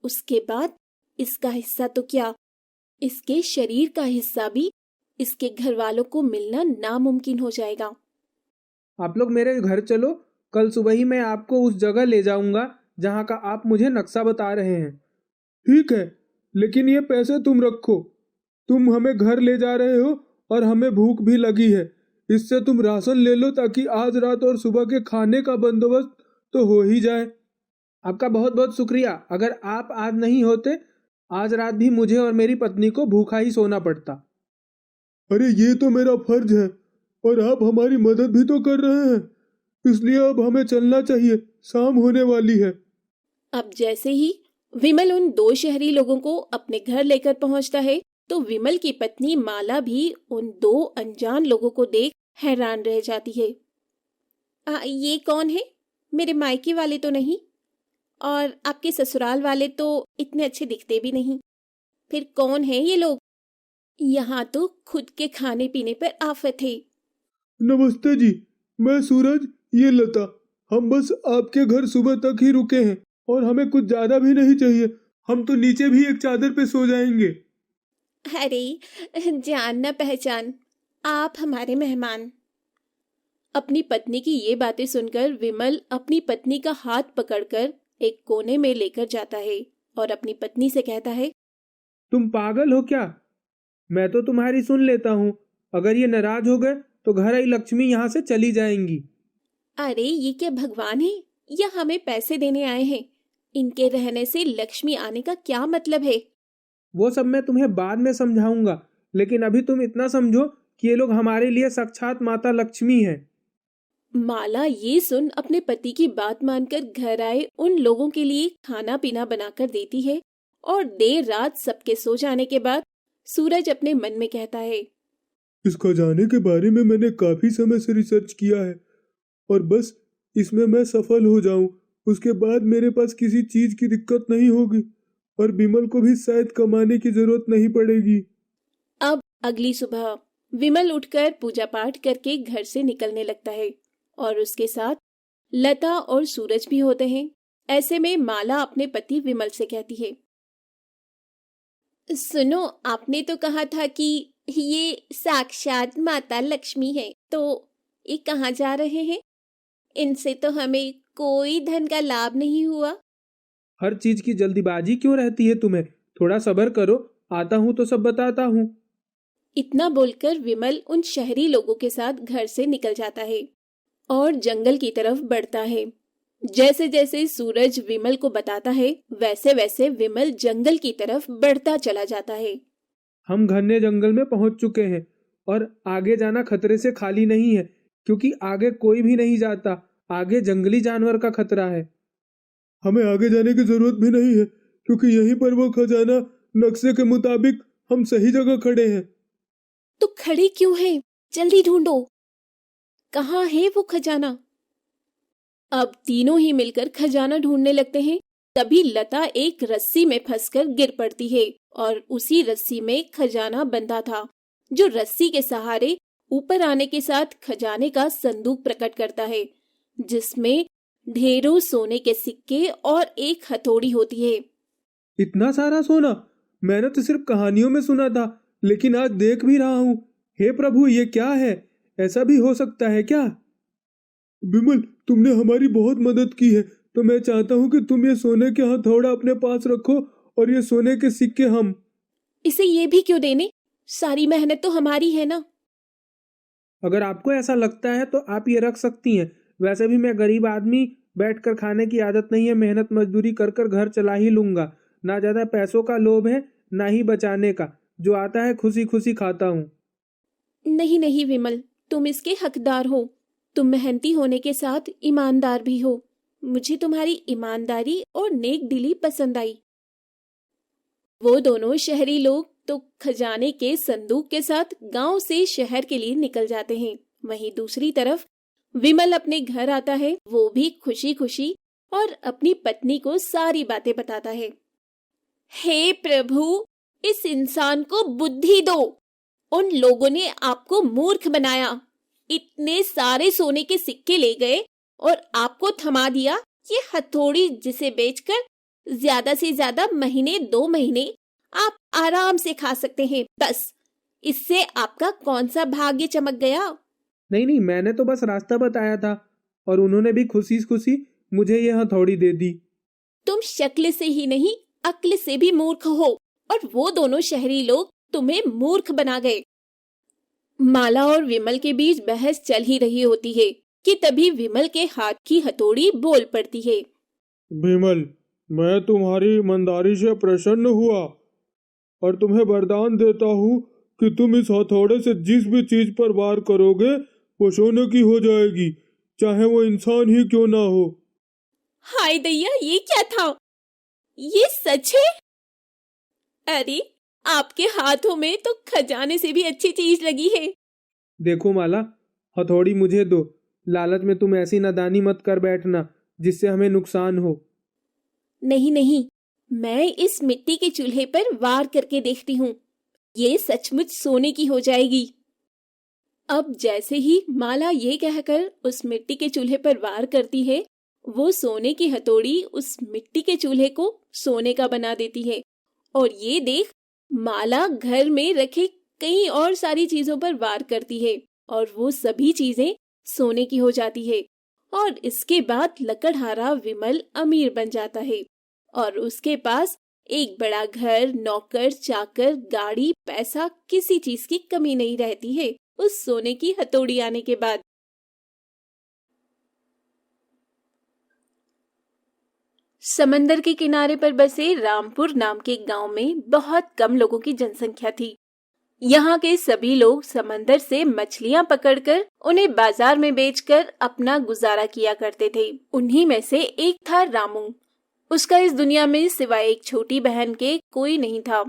उसके बाद इसका हिस्सा तो क्या, इसके शरीर का हिस्सा भी इसके घर वालों को मिलना नामुमकिन हो जाएगा। आप लोग मेरे घर चलो, कल सुबह ही मैं आपको उस जगह ले जाऊंगा जहाँ का आप मुझे नक्शा बता रहे हैं। ठीक है, लेकिन ये पैसे तुम रखो। तुम हमें घर ले जा रहे हो और हमें भूख भी लगी है। इससे तुम राशन ले लो ताकि आज रात और सुबह के खाने का बंदोबस्त तो हो ही जाए। आपका बहुत बहुत शुक्रिया। अगर आप आज नहीं होते, आज रात भी मुझे और मेरी पत्नी को भूखा ही सोना पड़ता। अरे ये तो मेरा फर्ज है और आप हमारी मदद भी तो कर रहे हैं, इसलिए अब हमें चलना चाहिए, शाम होने वाली है। अब जैसे ही विमल उन दो शहरी लोगों को अपने घर लेकर पहुंचता है तो विमल की पत्नी माला भी उन दो अनजान लोगों को देख हैरान रह जाती है। ये कौन है? मेरे मायके वाले तो नहीं और आपके ससुराल वाले तो इतने अच्छे दिखते भी नहीं। फिर कौन है ये लोग? यहाँ तो खुद के खाने पीने पर आफत है। नमस्ते जी, मैं सूरज, ये लता। हम बस आपके घर सुबह तक ही रुके हैं और हमें कुछ ज्यादा भी नहीं चाहिए। हम तो नीचे भी एक चादर पे सो जाएंगे। अरे जान न पहचान, आप हमारे मेहमान। अपनी पत्नी की ये बातें सुनकर विमल अपनी पत्नी का हाथ पकड़कर एक कोने में लेकर जाता है और अपनी पत्नी से कहता है, तुम पागल हो क्या? मैं तो तुम्हारी सुन लेता हूँ। अगर ये नाराज हो गए तो घर आई लक्ष्मी यहाँ से चली जाएंगी। अरे ये क्या भगवान है या हमें पैसे देने आए हैं? इनके रहने से लक्ष्मी आने का क्या मतलब है? वो सब मैं तुम्हें बाद में समझाऊंगा, लेकिन अभी तुम इतना समझो कि ये लोग हमारे लिए साक्षात माता लक्ष्मी हैं। माला ये सुन अपने पति की बात मानकर घर आए उन लोगों के लिए खाना पीना बनाकर देती है और देर रात सबके सो जाने के बाद सूरज अपने मन में कहता है, इस खजाने के बारे में मैंने काफी समय से रिसर्च किया है और बस इसमें मैं सफल हो जाऊं, उसके बाद मेरे पास किसी चीज की दिक्कत नहीं होगी और विमल को भी शायद कमाने की जरूरत नहीं पड़ेगी। अब अगली सुबह विमल उठकर पूजा पाठ करके घर से निकलने लगता है और उसके साथ लता और सूरज भी होते हैं। ऐसे में माला अपने पति विमल से कहती है, सुनो, आपने तो कहा था कि ये साक्षात माता लक्ष्मी है, तो ये कहाँ जा रहे हैं? इनसे तो हमें कोई धन का लाभ नहीं हुआ। हर चीज की जल्दीबाजी क्यों रहती है तुम्हें? थोड़ा सब्र करो, आता हूँ तो सब बताता हूँ। इतना बोलकर विमल उन शहरी लोगों के साथ घर से निकल जाता है और जंगल की तरफ बढ़ता है। जैसे जैसे सूरज विमल को बताता है वैसे वैसे विमल जंगल की तरफ बढ़ता चला जाता है। हम घने जंगल में पहुंच चुके हैं और आगे जाना खतरे से खाली नहीं है, क्योंकि आगे कोई भी नहीं जाता। आगे जंगली जानवर का खतरा है। हमें आगे जाने की जरूरत भी नहीं है, क्योंकि यहीं पर वो खजाना नक्शे के मुताबिक हम सही जगह खड़े हैं। तो खड़े क्यों हैं? जल्दी ढूंढो, कहाँ है वो खजाना? अब तीनों ही मिलकर खजाना ढूंढने लगते हैं। तभी लता एक रस्सी में फंसकर गिर पड़ती है और उसी रस्सी में खजाना बंधा था, जो रस्सी के सहारे ऊपर आने के साथ खजाने का संदूक प्रकट करता है, जिसमें ढेरों सोने के सिक्के और एक हथौड़ी होती है। इतना सारा सोना मैंने तो सिर्फ कहानियों में सुना था, लेकिन आज देख भी रहा हूँ। हे प्रभु, ये क्या है? ऐसा भी हो सकता है क्या? विमल, तुमने हमारी बहुत मदद की है, तो मैं चाहता हूँ कि तुम ये सोने के हथौड़ा अपने पास रखो और ये सोने के सिक्के हम। इसे ये भी क्यों देने? सारी मेहनत तो हमारी है ना। अगर आपको ऐसा लगता है तो आप ये रख सकती हैं। वैसे भी मैं गरीब आदमी, बैठकर खाने की आदत नहीं है। मेहनत मजदूरी कर कर घर चला ही लूंगा। ना ज्यादा पैसों का लोभ है, ना ही बचाने का। जो आता है खुशी खुशी खाता हूँ। नहीं नहीं विमल, तुम इसके हकदार हो। तुम मेहनती होने के साथ ईमानदार भी हो। मुझे तुम्हारी ईमानदारी और नेक दिली पसंद आई। वो दोनों शहरी लोग तो खजाने के संदूक के साथ गांव से शहर के लिए निकल जाते हैं। वहीं दूसरी तरफ विमल अपने घर आता है। वो भी खुशी खुशी और अपनी पत्नी को सारी बातें बताता है। हे प्रभु, इस इंसान को बुद्धि दो। उन लोगों ने आपको मूर्ख बनाया। इतने सारे सोने के सिक्के ले गए और आपको थमा दिया ये हथौड़ी, जिसे बेचकर ज्यादा से ज्यादा महीने 2 महीने आप आराम से खा सकते हैं। बस इससे आपका कौन सा भाग्य चमक गया? नहीं, मैंने तो बस रास्ता बताया था और उन्होंने भी खुशी खुशी मुझे ये हथौड़ी दे दी। तुम शक्ल से ही नहीं, अक्ल से भी मूर्ख हो और वो दोनों शहरी लोग तुम्हें मूर्ख बना गए। माला और विमल के बीच बहस चल ही रही होती है कि तभी विमल के हाथ की हथौड़ी बोल पड़ती है। विमल, मैं तुम्हारी ईमानदारी से प्रसन्न हुआ और तुम्हें वरदान देता हूँ कि तुम इस हथौड़े से जिस भी चीज पर वार करोगे वो सोने की हो जाएगी, चाहे वो इंसान ही क्यों ना हो। हाय दैया, ये क्या था? ये सच है? अरे, आपके हाथों में तो खजाने से भी अच्छी चीज लगी है। देखो माला, हथौड़ी मुझे दो। लालच में तुम ऐसी नादानी मत कर बैठना जिससे हमें नुकसान हो। नहीं नहीं, मैं इस मिट्टी के चूल्हे पर वार करके देखती हूँ। ये सचमुच सोने की हो जाएगी। अब जैसे ही माला ये कहकर उस मिट्टी के चूल्हे पर वार करती है, वो सोने की हथौड़ी उस मिट्टी के चूल्हे को सोने का बना देती है। और ये देख माला घर में रखे कई और सारी चीजों पर वार करती है और वो सभी चीजें सोने की हो जाती है। और इसके बाद लकड़हारा विमल अमीर बन जाता है और उसके पास एक बड़ा घर, नौकर, चाकर, गाड़ी, पैसा, किसी चीज की कमी नहीं रहती है उस सोने की हथौड़ी आने के बाद। समंदर के किनारे पर बसे रामपुर नाम के गांव में बहुत कम लोगों की जनसंख्या थी। यहाँ के सभी लोग समंदर से मछलियाँ पकड़कर उन्हें बाजार में बेचकर अपना गुजारा किया करते थे। उन्हीं में से एक था रामू। उसका इस दुनिया में सिवाय एक छोटी बहन के कोई नहीं था।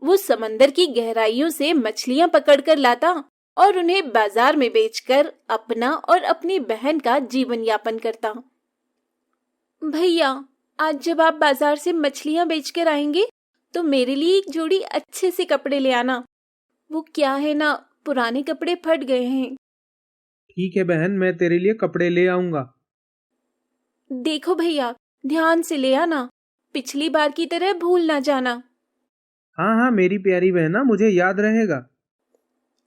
वो समंदर की गहराइयों से मछलियाँ पकड़कर लाता और उन्हें बाजार में बेचकर अपना और अपनी बहन का जीवन यापन करता। भैया, आज जब आप बाजार से मछलियाँ बेचकर आएंगे तो मेरे लिए एक जोड़ी अच्छे से कपड़े ले आना। वो क्या है ना, पुराने कपड़े फट गए हैं। ठीक है बहन, मैं तेरे लिए कपड़े ले आऊंगा। देखो भैया, ध्यान से ले आना, पिछली बार की तरह भूल ना जाना। हाँ हाँ मेरी प्यारी बहना, मुझे याद रहेगा।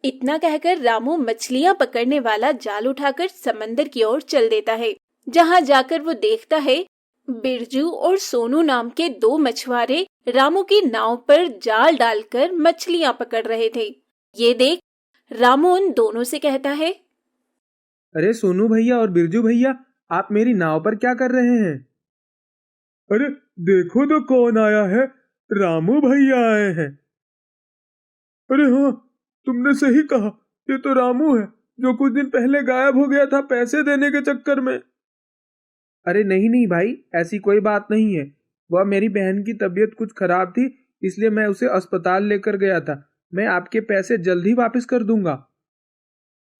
इतना कहकर रामू मछलियां पकड़ने वाला जाल उठाकर समंदर की ओर चल देता है। जहां जाकर वो देखता है बिरजू और सोनू नाम के दो मछुआरे रामू की नाव पर जाल डालकर मछलियां पकड़ रहे थे। ये देख रामू उन दोनों से कहता है, अरे सोनू भैया और बिरजू भैया, आप मेरी नाव पर क्या कर रहे हैं? अरे देखो तो कौन आया है, रामू भैया आए हैं। अरे हाँ, तुमने सही कहा, ये तो रामू है जो कुछ दिन पहले गायब हो गया था पैसे देने के चक्कर में। अरे नहीं नहीं भाई, ऐसी कोई बात नहीं है। वह मेरी बहन की तबीयत कुछ खराब थी, इसलिए मैं उसे अस्पताल लेकर गया था। मैं आपके पैसे जल्द ही वापस कर दूंगा।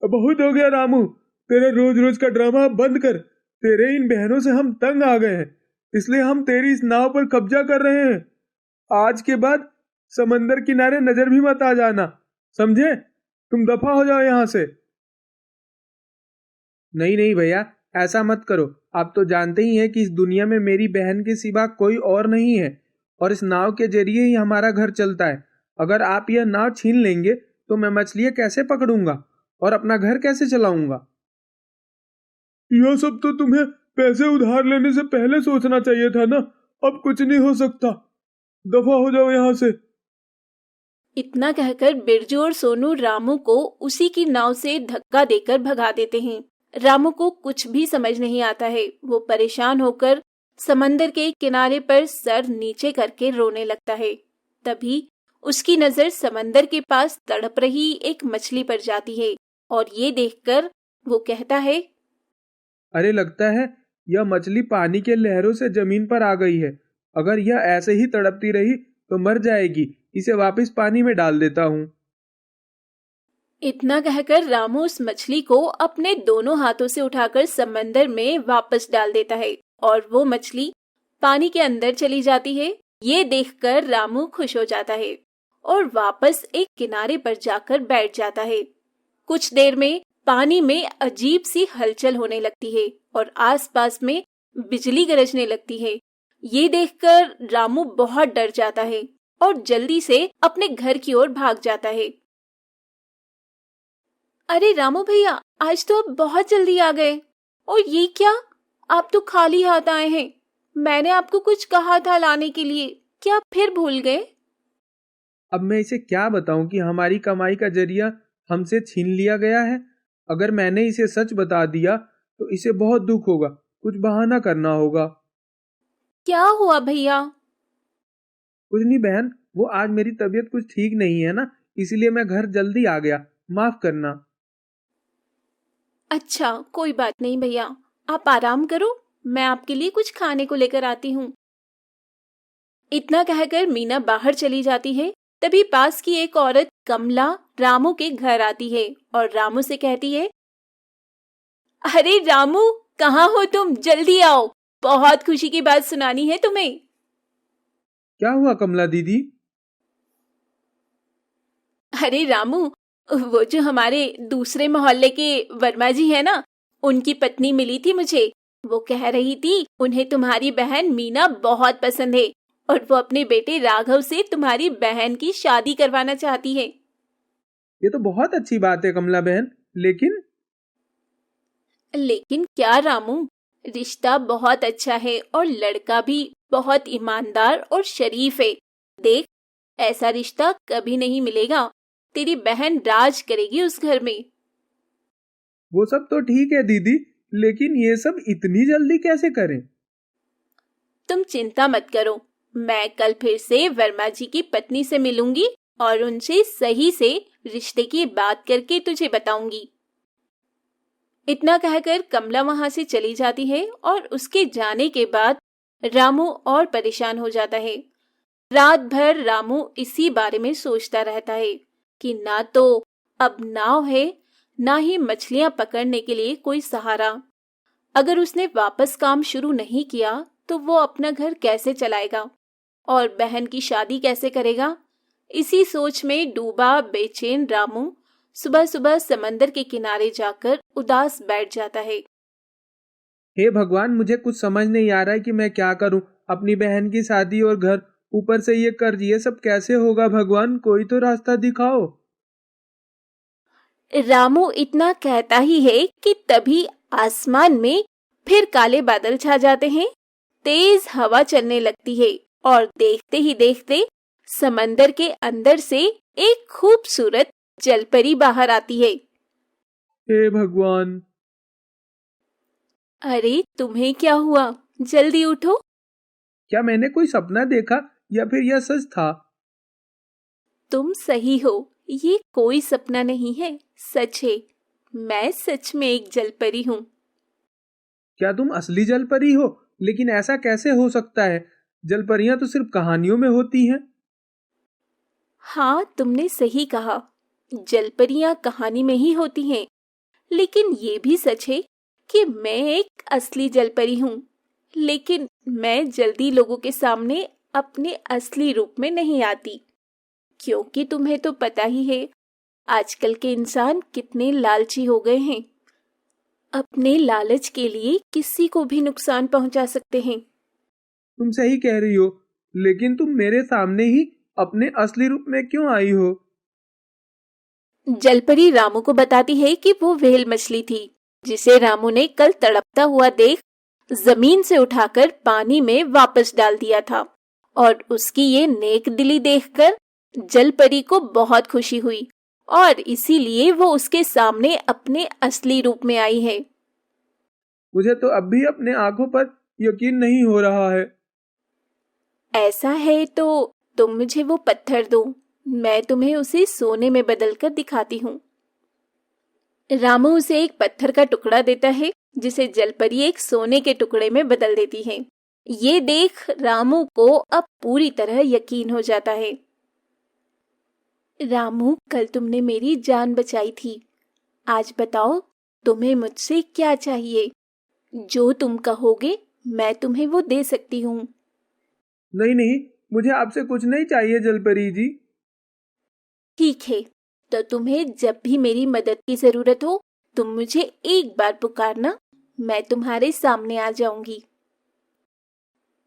अब बहुत हो गया रामू, तेरे रोज रोज का ड्रामा बंद कर। तेरे इन बहनों से हम तंग आ गए हैं, इसलिए हम तेरी इस नाव पर कब्जा कर रहे हैं। आज के बाद समंदर किनारे नजर भी मत आ जाना, समझे? तुम दफा हो जाओ यहाँ से। नहीं नहीं भैया, ऐसा मत करो। आप तो जानते ही हैं कि इस दुनिया में मेरी बहन के सिवा कोई और नहीं है और इस नाव के जरिए ही हमारा घर चलता है। अगर आप यह नाव छीन लेंगे तो मैं मछलियाँ कैसे पकड़ूंगा और अपना घर कैसे चलाऊंगा? यह सब तो तुम्हें पैसे उधार लेने से पहले सोचना चाहिए था ना। अब कुछ नहीं हो सकता, दफा हो जाओ यहाँ से। इतना कहकर बिरजू और सोनू रामू को उसी की नाव से धक्का देकर भगा देते हैं। रामू को कुछ भी समझ नहीं आता है। वो परेशान होकर समंदर के किनारे पर सर नीचे करके रोने लगता है। तभी उसकी नजर समंदर के पास तड़प रही एक मछली पर जाती है और ये देखकर वो कहता है, अरे लगता है यह मछली पानी के लहरों से जमीन पर आ गई है। अगर यह ऐसे ही तड़पती रही तो मर जाएगी। इसे वापस पानी में डाल देता हूँ। इतना कहकर रामू उस मछली को अपने दोनों हाथों से उठाकर समंदर में वापस डाल देता है और वो मछली पानी के अंदर चली जाती है। ये देखकर रामू खुश हो जाता है और वापस एक किनारे पर जाकर बैठ जाता है। कुछ देर में पानी में अजीब सी हलचल होने लगती है और आसपास में बिजली गरजने लगती है। ये देखकर रामू बहुत डर जाता है और जल्दी से अपने घर की ओर भाग जाता है। अरे रामू भैया, आज तो आप बहुत जल्दी आ गए। और ये क्या, आप तो खाली हाथ आए हैं। मैंने आपको कुछ कहा था लाने के लिए, क्या आप फिर भूल गए? अब मैं इसे क्या बताऊं कि हमारी कमाई का जरिया हमसे छीन लिया गया है। अगर मैंने इसे सच बता दिया तो इसे बहुत दुख होगा। कुछ बहाना करना होगा। क्या हुआ भैया? कुछ नहीं बहन, वो आज मेरी तबीयत कुछ ठीक नहीं है ना, इसलिए मैं घर जल्दी आ गया। माफ करना। अच्छा, कोई बात नहीं भैया, आप आराम करो, मैं आपके लिए कुछ खाने को लेकर आती हूँ। इतना कहकर मीना बाहर चली जाती है। तभी पास की एक औरत कमला रामू के घर आती है और रामू से कहती है, अरे रामू, कहाँ हो तुम? जल्दी आओ, बहुत खुशी की बात सुनानी है तुम्हें। क्या हुआ कमला दीदी? अरे रामू, वो जो हमारे दूसरे मोहल्ले के वर्मा जी है ना, उनकी पत्नी मिली थी मुझे। वो कह रही थी उन्हें तुम्हारी बहन मीना बहुत पसंद है और वो अपने बेटे राघव से तुम्हारी बहन की शादी करवाना चाहती है। ये तो बहुत अच्छी बात है कमला बहन, लेकिन क्या रामू, रिश्ता बहुत अच्छा है और लड़का भी बहुत ईमानदार और शरीफ है। देख, ऐसा रिश्ता कभी नहीं मिलेगा। तेरी बहन राज करेगी उस घर में। वो सब तो ठीक है दीदी, लेकिन ये सब इतनी जल्दी कैसे करें? तुम चिंता मत करो, मैं कल फिर से वर्मा जी की पत्नी से मिलूंगी और उनसे सही से रिश्ते की बात करके तुझे बताऊंगी। इतना कहकर कमला वहां से चली जाती है और उसके जाने के बाद रामू और परेशान हो जाता है। रात भर रामू इसी बारे में सोचता रहता है कि ना तो अब नाव है, ना ही मछलियां पकड़ने के लिए कोई सहारा। अगर उसने वापस काम शुरू नहीं किया तो वो अपना घर कैसे चलाएगा और बहन की शादी कैसे करेगा। इसी सोच में डूबा बेचैन रामू सुबह सुबह समंदर के किनारे जाकर उदास बैठ जाता है। हे भगवान, मुझे कुछ समझ नहीं आ रहा है कि मैं क्या करूं। अपनी बहन की शादी और घर, ऊपर से ये कर्ज, ये सब कैसे होगा। भगवान, कोई तो रास्ता दिखाओ। रामू इतना कहता ही है कि तभी आसमान में फिर काले बादल छा जाते हैं। तेज हवा चलने लगती है और देखते ही देखते समंदर के अंदर से एक खूबसूरत जलपरी बाहर आती है। हे भगवान! अरे तुम्हें क्या हुआ? जल्दी उठो। क्या मैंने कोई सपना देखा या फिर यह सच था? तुम सही हो, ये कोई सपना नहीं है, सच है। मैं सच में एक जलपरी हूँ। क्या तुम असली जलपरी हो? लेकिन ऐसा कैसे हो सकता है? जलपरियां तो सिर्फ कहानियों में होती हैं। हाँ, तुमने सही कहा, जलपरियां कहानी में ही होती हैं, लेकिन ये भी सच है कि मैं एक असली जलपरी हूँ। लेकिन मैं जल्दी लोगों के सामने अपने असली रूप में नहीं आती, क्योंकि तुम्हें तो पता ही है आजकल के इंसान कितने लालची हो गए हैं। अपने लालच के लिए किसी को भी नुकसान पहुंचा सकते हैं। तुम सही कह रही हो, लेकिन तुम मेरे सामने ही अपने असली रूप में क्यों आई हो? जलपरी रामू को बताती है कि वो व्हेल मछली थी, जिसे रामू ने कल तड़पता हुआ देख जमीन से उठाकर पानी में वापस डाल दिया था। और उसकी ये नेक दिली देखकर जलपरी को बहुत खुशी हुई और इसीलिए वो उसके सामने अपने असली रूप में आई है। मुझे तो अब भी अपने आंखों पर यकीन नहीं हो रहा है। ऐसा है तो तुम मुझे वो पत्थर दो, मैं तुम्हें उसे सोने में बदलकर दिखाती हूँ। रामू उसे एक पत्थर का टुकड़ा देता है, जिसे जलपरी एक सोने के टुकड़े में बदल देती है। ये देख रामू को अब पूरी तरह यकीन हो जाता है। रामू, कल तुमने मेरी जान बचाई थी, आज बताओ तुम्हें मुझसे क्या चाहिए? जो तुम कहोगे मैं तुम्हें वो दे सकती हूँ। नहीं नहीं, मुझे आपसे कुछ नहीं चाहिए जलपरी जी। ठीक है, तो तुम्हें जब भी मेरी मदद की जरूरत हो तुम मुझे एक बार पुकारना, मैं तुम्हारे सामने आ जाऊंगी।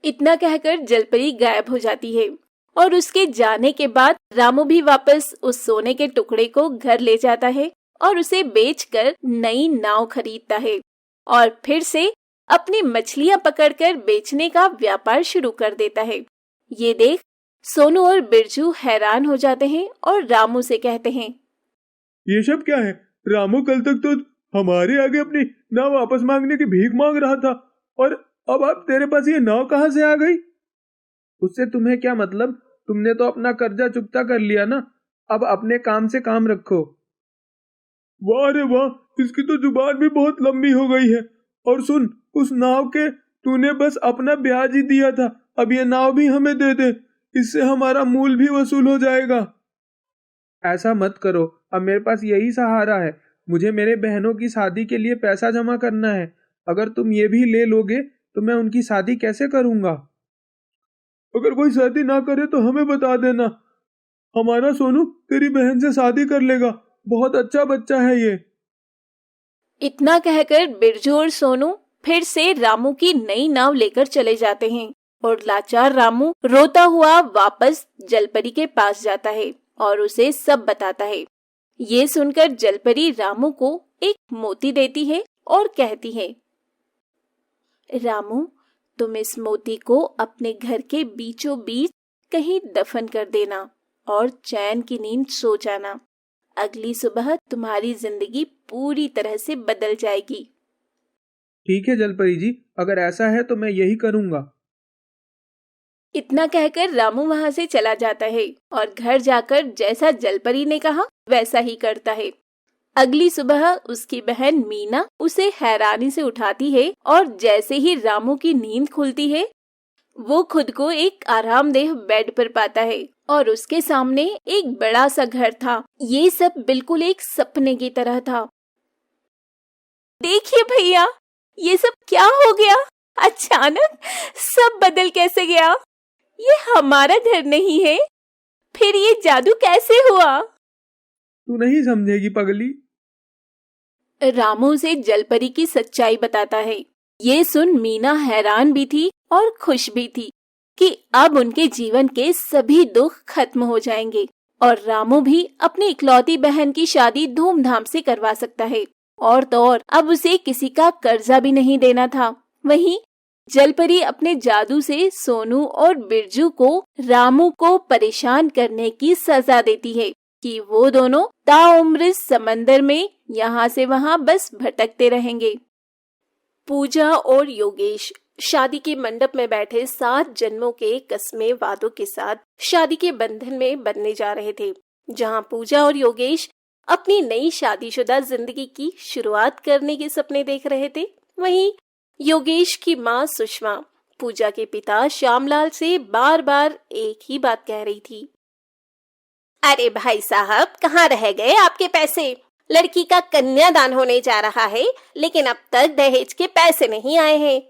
इतना कहकर जलपरी गायब हो जाती है और उसके जाने के बाद रामू भी वापस उस सोने के टुकड़े को घर ले जाता है और उसे बेचकर नई नाव खरीदता है और फिर से अपनी मछलियां पकड़कर बेचने का व्यापार शुरू कर देता है। ये देख सोनू और बिरजू हैरान हो जाते हैं और रामू से कहते हैं, ये सब क्या है? रामू कल तक तो हमारे आगे अपनी नाव वापस मांगने की भीख मांग रहा था, और अब तेरे पास ये नाव कहाँ से आ गई? उससे तुम्हें क्या मतलब? तुमने तो अपना कर्जा चुकता कर लिया ना। अब अपने काम से काम रखो। वाह रे वाह, इसकी तो जुबान भी बहुत लंबी हो गई है। और सुन, उस नाव के तूने बस अपना ब्याज ही दिया था, अब ये नाव भी हमें दे दे, इससे हमारा मूल भी वसूल हो जाएगा। ऐसा मत करो, अब मेरे पास यही सहारा है। मुझे मेरे बहनों की शादी के लिए पैसा जमा करना है। अगर तुम ये भी ले लोगे तो मैं उनकी शादी कैसे करूंगा? अगर कोई शादी ना करे तो हमें बता देना, हमारा सोनू तेरी बहन से शादी कर लेगा, बहुत अच्छा बच्चा है ये। इतना कहकर बिरजू और सोनू फिर से रामू की नई नाव लेकर चले जाते हैं और लाचार रामू रोता हुआ वापस जलपरी के पास जाता है और उसे सब बताता है। ये सुनकर जलपरी रामू को एक मोती देती है और कहती है, रामू, तुम इस मोती को अपने घर के बीचों बीच कहीं दफन कर देना और चैन की नींद सो जाना। अगली सुबह तुम्हारी जिंदगी पूरी तरह से बदल जाएगी। ठीक है जलपरी जी, अगर ऐसा है तो मैं यही करूंगा। इतना कहकर रामू वहां से चला जाता है और घर जाकर जैसा जलपरी ने कहा वैसा ही करता है। अगली सुबह उसकी बहन मीना उसे हैरानी से उठाती है और जैसे ही रामू की नींद खुलती है वो खुद को एक आरामदेह बेड पर पाता है और उसके सामने एक बड़ा सा घर था। ये सब बिल्कुल एक सपने की तरह था। देखिए भैया, ये सब क्या हो गया? अचानक सब बदल कैसे गया? ये हमारा घर नहीं है, फिर ये जादू कैसे हुआ? तू नहीं समझेगी पगली। रामू से जलपरी की सच्चाई बताता है। ये सुन मीना हैरान भी थी और खुश भी थी कि अब उनके जीवन के सभी दुख खत्म हो जाएंगे और रामू भी अपनी इकलौती बहन की शादी धूमधाम से करवा सकता है। और तो और अब उसे किसी का कर्जा भी नहीं देना था। वहीं जलपरी अपने जादू से सोनू और बिरजू को रामू को परेशान करने की सजा देती है कि वो दोनों ताउम्र समंदर में यहाँ से वहाँ बस भटकते रहेंगे। पूजा और योगेश शादी के मंडप में बैठे 7 जन्मों के कस्मे वादों के साथ शादी के बंधन में बंधने जा रहे थे। जहाँ पूजा और योगेश अपनी नई शादीशुदा जिंदगी की शुरुआत करने के सपने देख रहे थे, वहीं योगेश की माँ सुषमा पूजा के पिता श्यामलाल से बार बार एक ही बात कह रही थी। अरे भाई साहब, कहाँ रह गए आपके पैसे? लड़की का कन्यादान होने जा रहा है, लेकिन अब तक दहेज के पैसे नहीं आए हैं।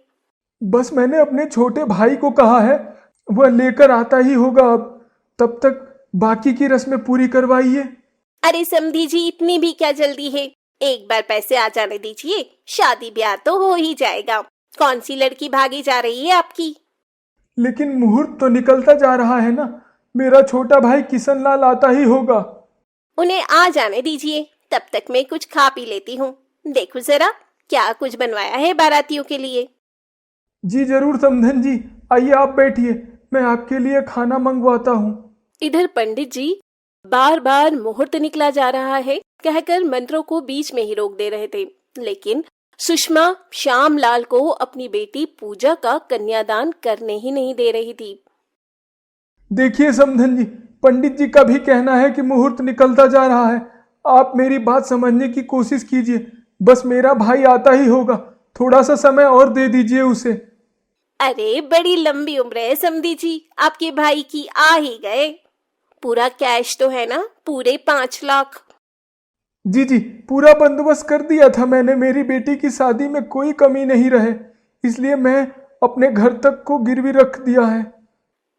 बस मैंने अपने छोटे भाई को कहा है, वह लेकर आता ही होगा। अब तब तक बाकी की रस्में पूरी करवाइए। अरे समधी जी, इतनी भी क्या जल्दी है? एक बार पैसे आ जाने दीजिए, शादी ब्याह तो हो ही जाएगा। कौन सी लड़की भागी जा रही है आपकी? लेकिन मुहूर्त तो निकलता जा रहा है ना। मेरा छोटा भाई किशन लाल आता ही होगा। उन्हें आ जाने दीजिए, तब तक मैं कुछ खा पी लेती हूँ। देखो जरा क्या कुछ बनवाया है बारातियों के लिए। जी जरूर समधन जी, आइए आप बैठिए, मैं आपके लिए खाना मंगवाता हूँ। इधर पंडित जी बार बार मुहूर्त निकला जा रहा है कहकर मंत्रों को बीच में ही रोक दे रहे थे, लेकिन सुषमा श्यामलाल को अपनी बेटी पूजा का कन्यादान करने ही नहीं दे रही थी। देखिए समधन जी, पंडित जी का भी कहना है कि मुहूर्त निकलता जा रहा है। आप मेरी बात समझने की कोशिश कीजिए। बस मेरा भाई आता ही होगा, थोड़ा सा समय और दे दीजिए उसे। अरे बड़ी लंबी उम्र है समधी जी, आपके भाई की आ ही गए। पूरा कैश तो है ना, पूरे 5 लाख। जी जी, पूरा बंदोबस्त कर दिया था मैंने। मेरी बेटी की शादी में कोई कमी नहीं रहे, इसलिए मैं अपने घर तक को गिरवी रख दिया है।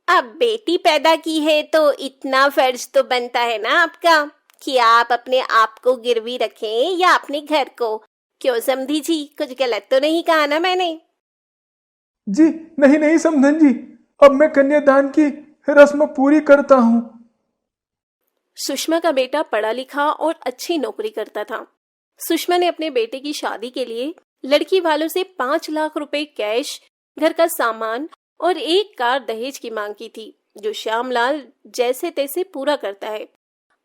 अब बेटी पैदा की है तो इतना फर्ज तो बनता है ना आपका कि आप अपने आप को गिरवी रखें या अपने घर को। क्यों समधी जी, कुछ गलत तो नहीं कहा ना मैंने? जी नहीं नहीं समधन जी, अब मैं कन्यादान की रस्म पूरी करता हूँ। सुषमा का बेटा पढ़ा लिखा और अच्छी नौकरी करता था। सुषमा ने अपने बेटे की शादी के लिए लड़की वालों से 5 लाख रुपए कैश, घर का सामान और एक कार दहेज की मांग की थी, जो श्यामलाल जैसे तैसे पूरा करता है।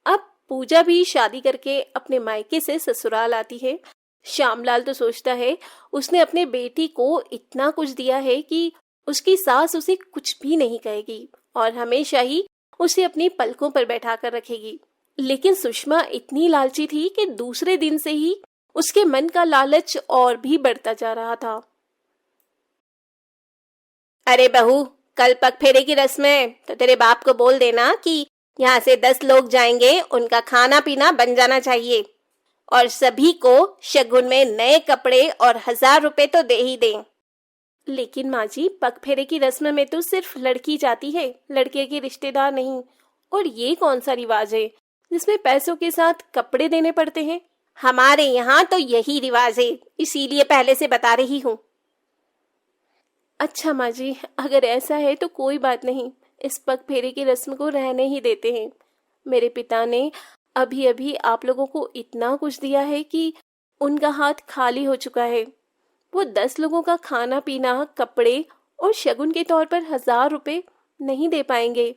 अब पूजा भी शादी करके अपने मायके से ससुराल आती है। श्यामलाल तो सोचता है उसने अपने बेटी को इतना कुछ दिया है कि उसकी सास उसे कुछ भी नहीं कहेगी और हमेशा ही उसे अपनी पलकों पर बैठा कर रखेगी। लेकिन सुषमा इतनी लालची थी कि दूसरे दिन से ही उसके मन का लालच और भी बढ़ता जा रहा था। अरे बहू, कल पग फेरे की रस्म है तो तेरे बाप को बोल देना कि यहाँ से 10 लोग जाएंगे, उनका खाना पीना बन जाना चाहिए और सभी को शगुन में नए कपड़े और 1000 रुपए तो दे ही दें। लेकिन माँ जी, पग फेरे की रस्म में तो सिर्फ लड़की जाती है, लड़के के रिश्तेदार नहीं। और ये कौन सा रिवाज है जिसमें पैसों के साथ कपड़े देने पड़ते हैं? हमारे यहाँ तो यही रिवाज है, इसीलिए पहले से बता रही हूँ। अच्छा माँ जी, अगर ऐसा है तो कोई बात नहीं, इस पग फेरे की रस्म को रहने ही देते हैं। मेरे पिता ने अभी अभी आप लोगों को इतना कुछ दिया है कि उनका हाथ खाली हो चुका है। वो 10 लोगों का खाना पीना, कपड़े और शगुन के तौर पर 1000 रुपए नहीं दे पाएंगे।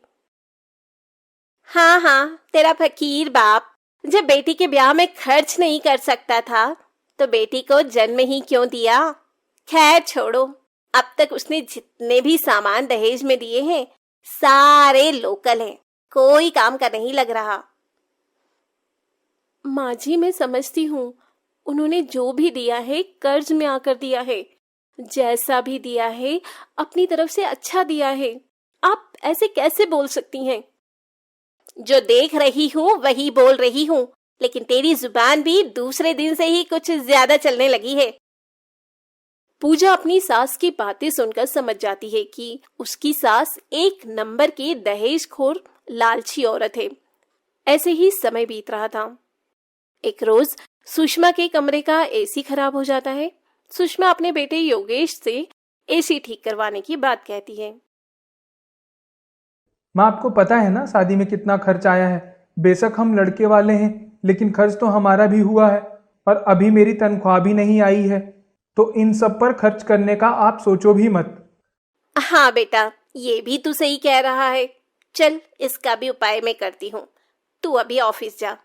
हाँ हाँ, तेरा फकीर बाप जब बेटी के ब्याह में खर्च नहीं कर सकता था तो बेटी को जन्म ही क्यों दिया? खैर छोड़ो, अब तक उसने जितने भी सामान दहेज में दिए हैं सारे लोकल हैं, कोई काम का नहीं लग रहा। माँ जी, मैं समझती हूँ, उन्होंने जो भी दिया है कर्ज में आकर दिया है, जैसा भी दिया है अपनी तरफ से अच्छा दिया है। आप ऐसे कैसे बोल सकती हैं? जो देख रही हूँ वही बोल रही हूँ, लेकिन तेरी जुबान भी दूसरे दिन से ही कुछ ज्यादा चलने लगी है। पूजा अपनी सास की बातें सुनकर समझ जाती है कि उसकी सास एक नंबर की दहेजखोर लालची औरत है। ऐसे ही समय बीत रहा था। एक रोज सुषमा के कमरे का एसी खराब हो जाता है। सुषमा अपने बेटे योगेश से एसी ठीक करवाने की बात कहती है। माँ, आपको पता है ना शादी में कितना खर्च आया है। बेशक हम लड़के वाले हैं, लेकिन खर्च तो हमारा भी हुआ है, और अभी मेरी तनख्वाह भी नहीं आई है, तो इन सब पर खर्च करने का आप सोचो भी मत। हाँ बेटा, ये भी तू सही कह रहा है। चल, इसका भी उपाय मैं करती हूँ, तू अभी ऑफिस जा।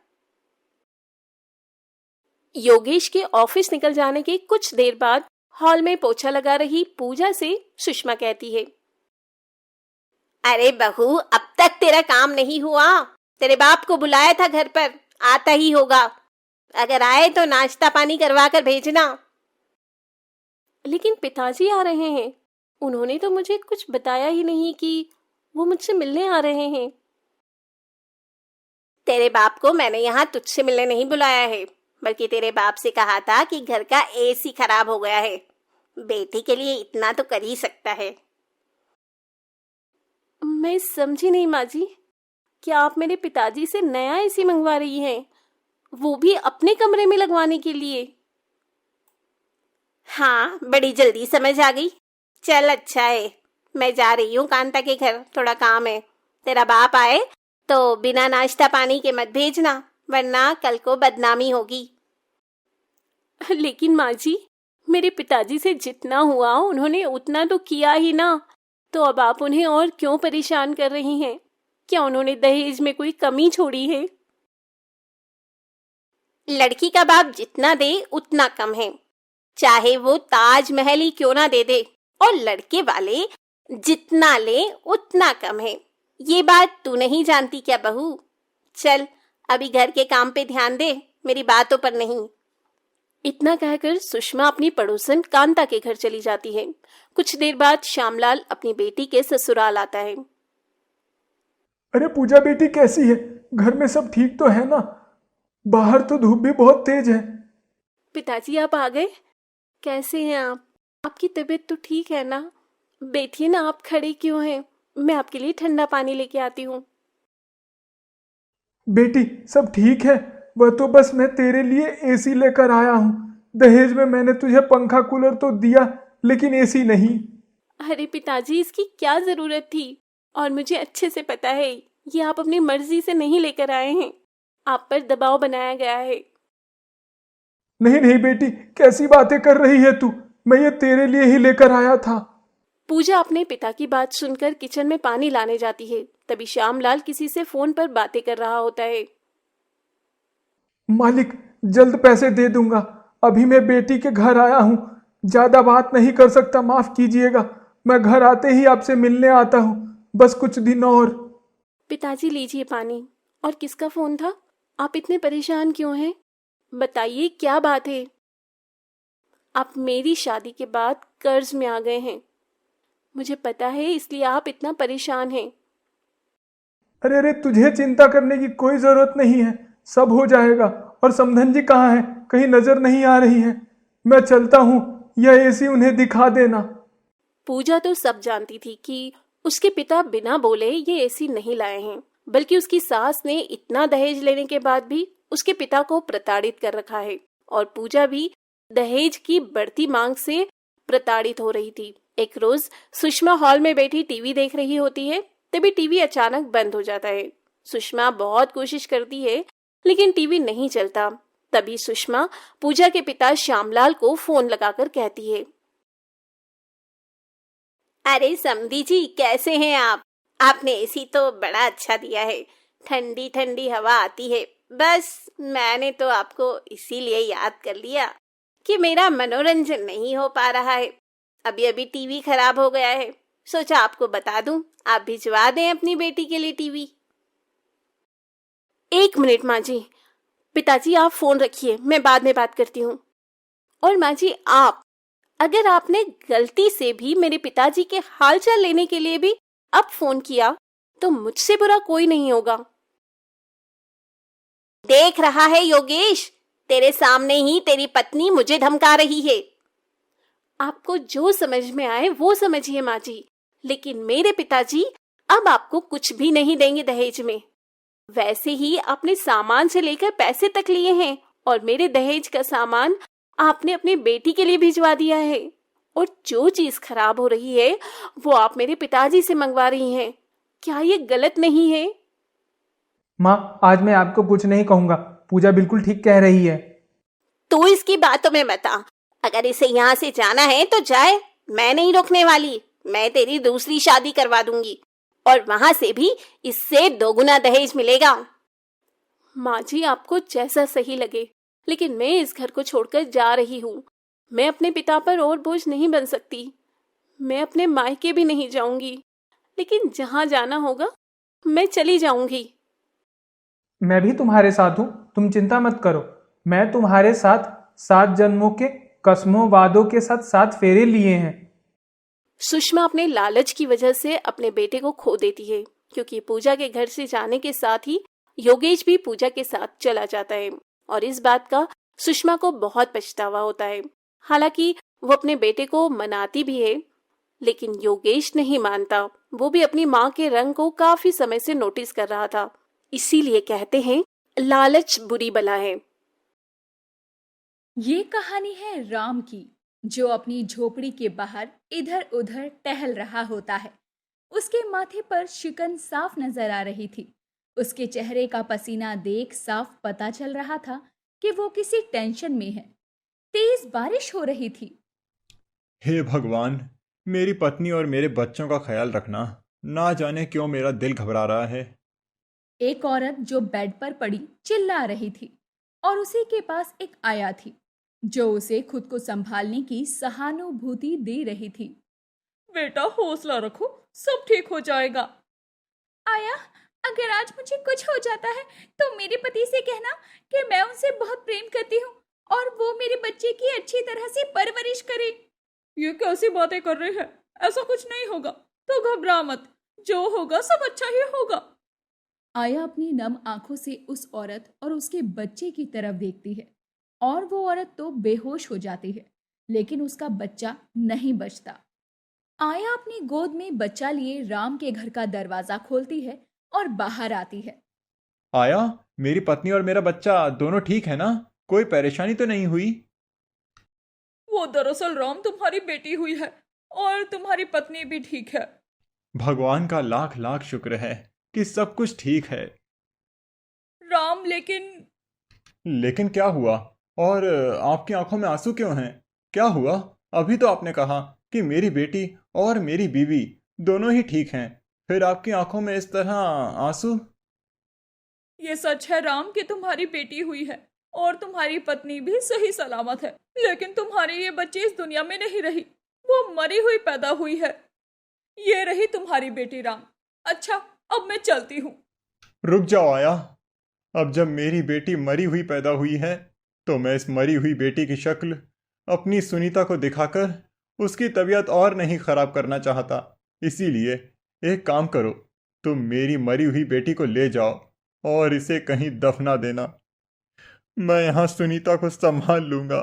योगेश के ऑफिस निकल जाने के कुछ देर बाद हॉल में पोछा लगा रही पूजा से सुषमा कहती है, अरे बहू, अब तक तेरा काम नहीं हुआ? तेरे बाप को बुलाया था घर पर, आता ही होगा। अगर आए तो नाश्ता पानी करवा कर भेजना। लेकिन पिताजी आ रहे हैं, उन्होंने तो मुझे कुछ बताया ही नहीं कि वो मुझसे मिलने आ रहे हैं। तेरे बाप को मैंने यहाँ तुझसे मिलने नहीं बुलाया है, बल्कि तेरे बाप से कहा था कि घर का एसी खराब हो गया है, बेटी के लिए इतना तो कर ही सकता है। मैं समझी नहीं माँ जी, क्या आप मेरे पिताजी से नया एसी मंगवा रही हैं, वो भी अपने कमरे में लगवाने के लिए? हाँ, बड़ी जल्दी समझ आ गई। चल अच्छा है, मैं जा रही हूँ कांता के घर, थोड़ा काम है। तेरा बाप आए तो बिना नाश्ता पानी के मत भेजना, वरना कल को बदनामी होगी। लेकिन माँ जी, मेरे पिताजी से जितना हुआ उन्होंने उतना तो किया ही ना, तो अब आप उन्हें और क्यों परेशान कर रही हैं? क्या उन्होंने दहेज में कोई कमी छोड़ी है? लड़की का बाप जितना दे उतना कम है, चाहे वो ताजमहल ही क्यों ना दे दे, और लड़के वाले जितना ले उतना कम है। ये बात तू नहीं जानती क्या बहू? चल अभी घर के काम पे ध्यान दे, मेरी बातों पर नहीं। इतना कहकर सुषमा अपनी पड़ोसन कांता के घर चली जाती है। कुछ देर बाद श्यामलाल अपनी बेटी के ससुराल आता है। अरे पूजा बेटी, कैसी है? घर में सब ठीक तो है ना? बाहर तो धूप भी बहुत तेज है। पिताजी, आप आ गए? कैसे हैं आप? आपकी तबीयत तो ठीक है ना? बैठिए ना, आप खड़े क्यों हैं? मैं आपके लिए ठंडा पानी लेके आती हूँ। बेटी सब ठीक है, वह तो बस मैं तेरे लिए एसी लेकर आया हूँ। दहेज में मैंने तुझे पंखा कूलर तो दिया, लेकिन एसी नहीं। अरे पिताजी, इसकी क्या जरूरत थी? और मुझे अच्छे से पता है ये आप अपनी मर्जी से नहीं लेकर आए हैं, आप पर दबाव बनाया गया है। नहीं नहीं बेटी, कैसी बातें कर रही है तू? मैं ये तेरे लिए ही लेकर आया था। पूजा अपने पिता की बात सुनकर किचन में पानी लाने जाती है। तभी श्यामलाल किसी से फोन पर बातें कर रहा होता है। मालिक, जल्द पैसे दे दूंगा, अभी मैं बेटी के घर आया हूँ, ज्यादा बात नहीं कर सकता, माफ कीजिएगा। मैं घर आते ही आपसे मिलने आता हूँ, बस कुछ दिन और। पिताजी लीजिए पानी। और किसका फोन था? आप इतने परेशान क्यों हैं? बताइए क्या बात है? आप मेरी शादी के बाद कर्ज में आ गए हैं, मुझे पता है, इसलिए आप इतना परेशान हैं। अरे अरे, तुझे चिंता करने की कोई जरूरत नहीं है, सब हो जाएगा। और समधन जी कहाँ है? कहीं नजर नहीं आ रही है? मैं चलता हूँ, यह एसी उन्हें दिखा देना। पूजा तो सब जानती थी कि उसके पिता बिना बोले ये एसी नहीं लाए हैं, बल्कि उसकी सास ने इतना दहेज लेने के बाद भी उसके पिता को प्रताड़ित कर रखा है, और पूजा भी दहेज की बढ़ती मांग से प्रताड़ित हो रही थी। एक रोज सुषमा हॉल में बैठी टीवी देख रही होती है, तभी टीवी अचानक बंद हो जाता है। सुषमा बहुत कोशिश करती है, लेकिन टीवी नहीं चलता। तभी सुषमा पूजा के पिता श्यामलाल को फोन लगाकर कहती है, अरे समधी जी, कैसे हैं आप? आपने एसी तो बड़ा अच्छा दिया है, ठंडी ठंडी हवा आती है। बस मैंने तो आपको इसीलिए याद कर लिया कि मेरा मनोरंजन नहीं हो पा रहा है, अभी अभी टीवी खराब हो गया है, सोचा आपको बता दूं, आप भिजवा दें अपनी बेटी के लिए टीवी। 1 मिनट माँ जी। पिताजी आप फोन रखिए, मैं बाद में बात करती हूँ। और माँ जी अगर आपने गलती से भी मेरे पिताजी के हालचाल लेने के लिए भी अब फोन किया तो मुझसे बुरा कोई नहीं होगा। देख रहा है योगेश, तेरे सामने ही तेरी पत्नी मुझे धमका रही है। आपको जो समझ में आए वो समझिए माँ जी, लेकिन मेरे पिताजी अब आपको कुछ भी नहीं देंगे दहेज में। वैसे ही आपने सामान से लेकर पैसे तक लिए हैं और मेरे दहेज का सामान आपने अपनी बेटी के लिए भिजवा दिया है। और जो चीज खराब हो रही है वो आप मेरे पिताजी से मंगवा रही हैं। क्या ये गलत नहीं है? माँ, आज मैं आपको कुछ नहीं कहूँगा। पूजा बिल्कुल ठीक कह रही है। तू इसकी बातों में बता, अगर इसे यहाँ से जाना है तो जाए, मैं नहीं रोकने वाली। मैं तेरी दूसरी शादी करवा दूंगी और वहां से भी इससे 2 गुना दहेज मिलेगा। माँ जी आपको जैसा सही लगे, लेकिन मैं इस घर को छोड़कर जा रही हूँ। मैं अपने पिता पर और बोझ नहीं बन सकती। मैं अपने मायके भी नहीं जाऊंगी, लेकिन जहाँ जाना होगा मैं चली जाऊंगी। मैं भी तुम्हारे साथ हूँ, तुम चिंता मत करो। मैं तुम्हारे साथ 7 जन्मों के कसमों वादों के साथ 7 फेरे लिए हैं। सुषमा अपने लालच की वजह से अपने बेटे को खो देती है, क्योंकि पूजा के घर से जाने के साथ ही योगेश भी पूजा के साथ चला जाता है और इस बात का सुषमा को बहुत पछतावा होता है। हालांकि वो अपने बेटे को मनाती भी है, लेकिन योगेश नहीं मानता। वो भी अपनी माँ के रंग को काफी समय से नोटिस कर रहा था। इसीलिए कहते हैं लालच बुरी बला है। ये कहानी है राम की, जो अपनी झोपड़ी के बाहर इधर उधर टहल रहा होता है। उसके माथे पर शिकन साफ नजर आ रही थी। उसके चेहरे का पसीना देख साफ पता चल रहा था कि वो किसी टेंशन में है। तेज बारिश हो रही थी। हे भगवान, मेरी पत्नी और मेरे बच्चों का ख्याल रखना। ना जाने क्यों मेरा दिल घबरा रहा है। एक औरत जो बेड पर पड़ी चिल्ला रही थी और उसी के पास एक आया थी जो उसे खुद को संभालने की सहानुभूति दे रही थी। बेटा हौसला रखो, सब ठीक हो जाएगा। आया, अगर आज मुझे कुछ हो जाता है तो मेरे पति से कहना कि मैं उनसे बहुत प्रेम करती हूँ और वो मेरे बच्चे की अच्छी तरह से परवरिश करे। ये कैसी बातें कर रहे हैं? ऐसा कुछ नहीं होगा, तो घबरा मत, जो होगा सब अच्छा ही होगा। आया अपनी नम आंखों से उस औरत और उसके बच्चे की तरफ देखती है और वो औरत तो बेहोश हो जाती है, लेकिन उसका बच्चा नहीं बचता। आया अपनी गोद में बच्चा लिए राम के घर का दरवाजा खोलती है और बाहर आती है। आया, मेरी पत्नी और मेरा बच्चा दोनों ठीक है ना? कोई परेशानी तो नहीं हुई? वो दरअसल राम तुम्हारी बेटी हुई है और तुम्हारी पत्नी भी ठीक है। भगवान का लाख लाख शुक्र है कि सब कुछ ठीक है। राम, लेकिन क्या हुआ? और आपकी आंखों में आंसू क्यों हैं? क्या हुआ? अभी तो आपने कहा कि मेरी बेटी और मेरी बीवी दोनों ही ठीक हैं, फिर आपकी आंखों में इस तरह आंसू? ये सच है राम कि तुम्हारी बेटी हुई है और तुम्हारी पत्नी भी सही सलामत है, लेकिन तुम्हारे ये बच्चे इस दुनिया में नहीं रही, वो मरी हुई पैदा हुई है। ये रही तुम्हारी बेटी राम। अच्छा, अब मैं चलती हूँ। रुक जाओ आया, अब जब मेरी बेटी मरी हुई पैदा हुई है तो मैं इस मरी हुई बेटी की शक्ल अपनी सुनीता को दिखाकर उसकी तबीयत और नहीं खराब करना चाहता। इसीलिए एक काम करो, तुम मेरी मरी हुई बेटी को ले जाओ और इसे कहीं दफना देना। मैं यहाँ सुनीता को संभाल लूंगा।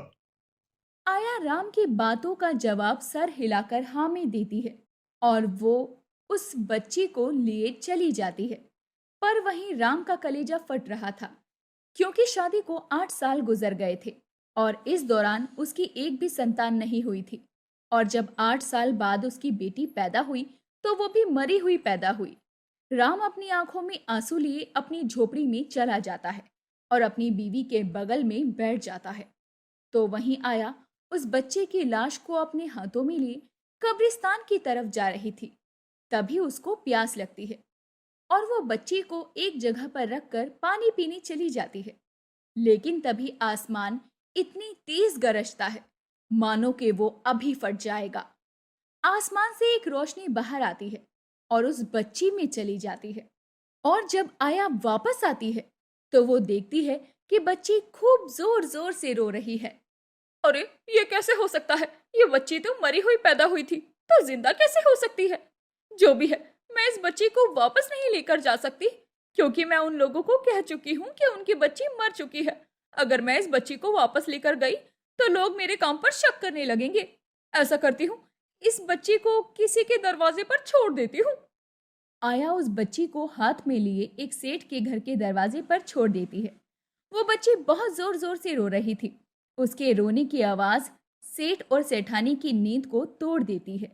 आया राम की बातों का जवाब सर हिलाकर हाँ में देती है और वो उस बच्ची को लिए चली जाती है। पर वहीं राम का कलेजा फट रहा था, क्योंकि शादी को 8 साल गुजर गए थे और इस दौरान उसकी एक भी संतान नहीं हुई थी। और जब 8 साल बाद उसकी बेटी पैदा हुई तो वो भी मरी हुई पैदा हुई। राम अपनी आंखों में आंसू लिए अपनी झोपड़ी में चला जाता है और अपनी बीवी के बगल में बैठ जाता है। तो वहीं आया उस बच्चे की लाश को अपने हाथों में लिए कब्रिस्तान की तरफ जा रही थी। तभी उसको प्यास लगती है और वो बच्ची को एक जगह पर रखकर पानी पीने चली जाती है। लेकिन तभी आसमान इतनी तेज गरजता है मानो कि वो अभी फट जाएगा आसमान से एक रोशनी बाहर आती है और उस बच्ची में चली जाती है। और जब आया वापस आती है तो वो देखती है कि बच्ची खूब जोर जोर से रो रही है। अरे ये कैसे हो सकता है? ये बच्ची तो मरी हुई पैदा हुई थी, तो जिंदा कैसे हो सकती है? जो भी है, मैं इस बच्ची को वापस नहीं लेकर जा सकती, क्योंकि मैं उन लोगों को कह चुकी हूँ कि उनकी बच्ची मर चुकी है। अगर मैं इस बच्ची को वापस लेकर गई तो लोग मेरे काम पर शक करने लगेंगे। ऐसा करती हूँ, इस बच्ची को किसी के दरवाजे पर छोड़ देती हूँ। आया उस बच्ची को हाथ में लिए एक सेठ के घर के दरवाजे पर छोड़ देती है। वो बच्ची बहुत जोर जोर से रो रही थी। उसके रोने की आवाज सेठ और सेठानी की नींद को तोड़ देती है।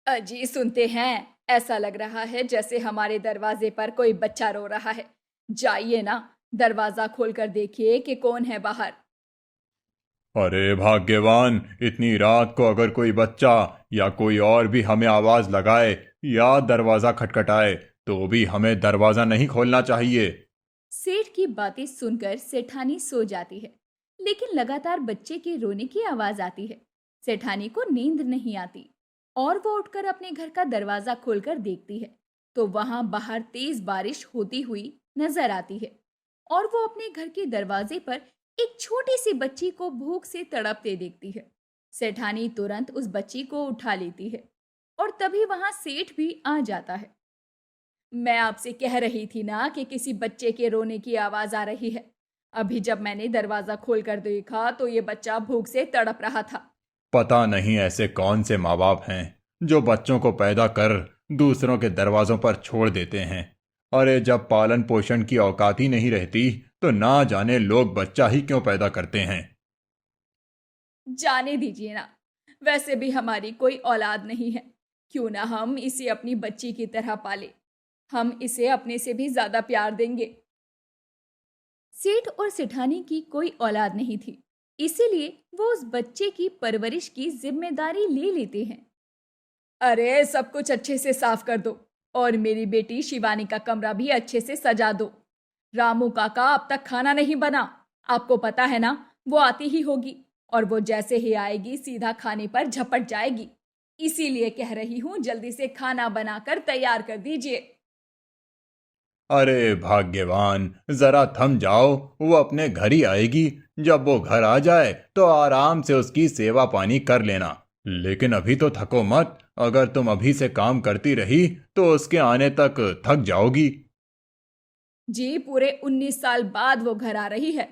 अजी सुनते हैं, ऐसा लग रहा है जैसे हमारे दरवाजे पर कोई बच्चा रो रहा है। जाइए ना, दरवाजा खोलकर देखिए कि कौन है बाहर। अरे भाग्यवान, इतनी रात को अगर कोई बच्चा या कोई और भी हमें आवाज लगाए या दरवाजा खटखटाए तो भी हमें दरवाजा नहीं खोलना चाहिए। सेठ की बातें सुनकर सेठानी सो जाती है, लेकिन लगातार बच्चे के रोने की आवाज आती है। सेठानी को नींद नहीं आती और वो उठकर अपने घर का दरवाजा खोलकर देखती है तो वहां बाहर तेज बारिश होती हुई नजर आती है और वो अपने घर के दरवाजे पर एक छोटी सी बच्ची को भूख से तड़पते देखती है। सेठानी तुरंत उस बच्ची को उठा लेती है और तभी वहां सेठ भी आ जाता है। मैं आपसे कह रही थी ना कि किसी बच्चे के रोने की आवाज आ रही है। अभी जब मैंने दरवाजा खोलकर देखा तो ये बच्चा भूख से तड़प रहा था। पता नहीं ऐसे कौन से माँ बाप हैं जो बच्चों को पैदा कर दूसरों के दरवाजों पर छोड़ देते हैं। अरे जब पालन पोषण की औकात ही नहीं रहती तो ना जाने लोग बच्चा ही क्यों पैदा करते हैं। जाने दीजिए ना, वैसे भी हमारी कोई औलाद नहीं है। क्यों ना हम इसे अपनी बच्ची की तरह पाले। हम इसे अपने से भी ज्यादा प्यार देंगे। सेठ और सेठानी की कोई औलाद नहीं थी, इसीलिए वो उस बच्चे की परवरिश की जिम्मेदारी ले लेते हैं। अरे सब कुछ अच्छे से साफ कर दो और मेरी बेटी शिवानी का कमरा भी अच्छे से सजा दो। रामू काका अब तक खाना नहीं बना। आपको पता है ना, वो आती ही होगी और वो जैसे ही आएगी सीधा खाने पर झपट जाएगी। इसीलिए कह रही हूँ, जल्दी से खाना बनाकर तैयार कर दीजिए। अरे भाग्यवान, जरा थम जाओ, वो अपने घर ही आएगी। जब वो घर आ जाए तो आराम से उसकी सेवा पानी कर लेना, लेकिन अभी तो थको मत। अगर तुम अभी से काम करती रही तो उसके आने तक थक जाओगी। जी, पूरे 19 साल बाद वो घर आ रही है।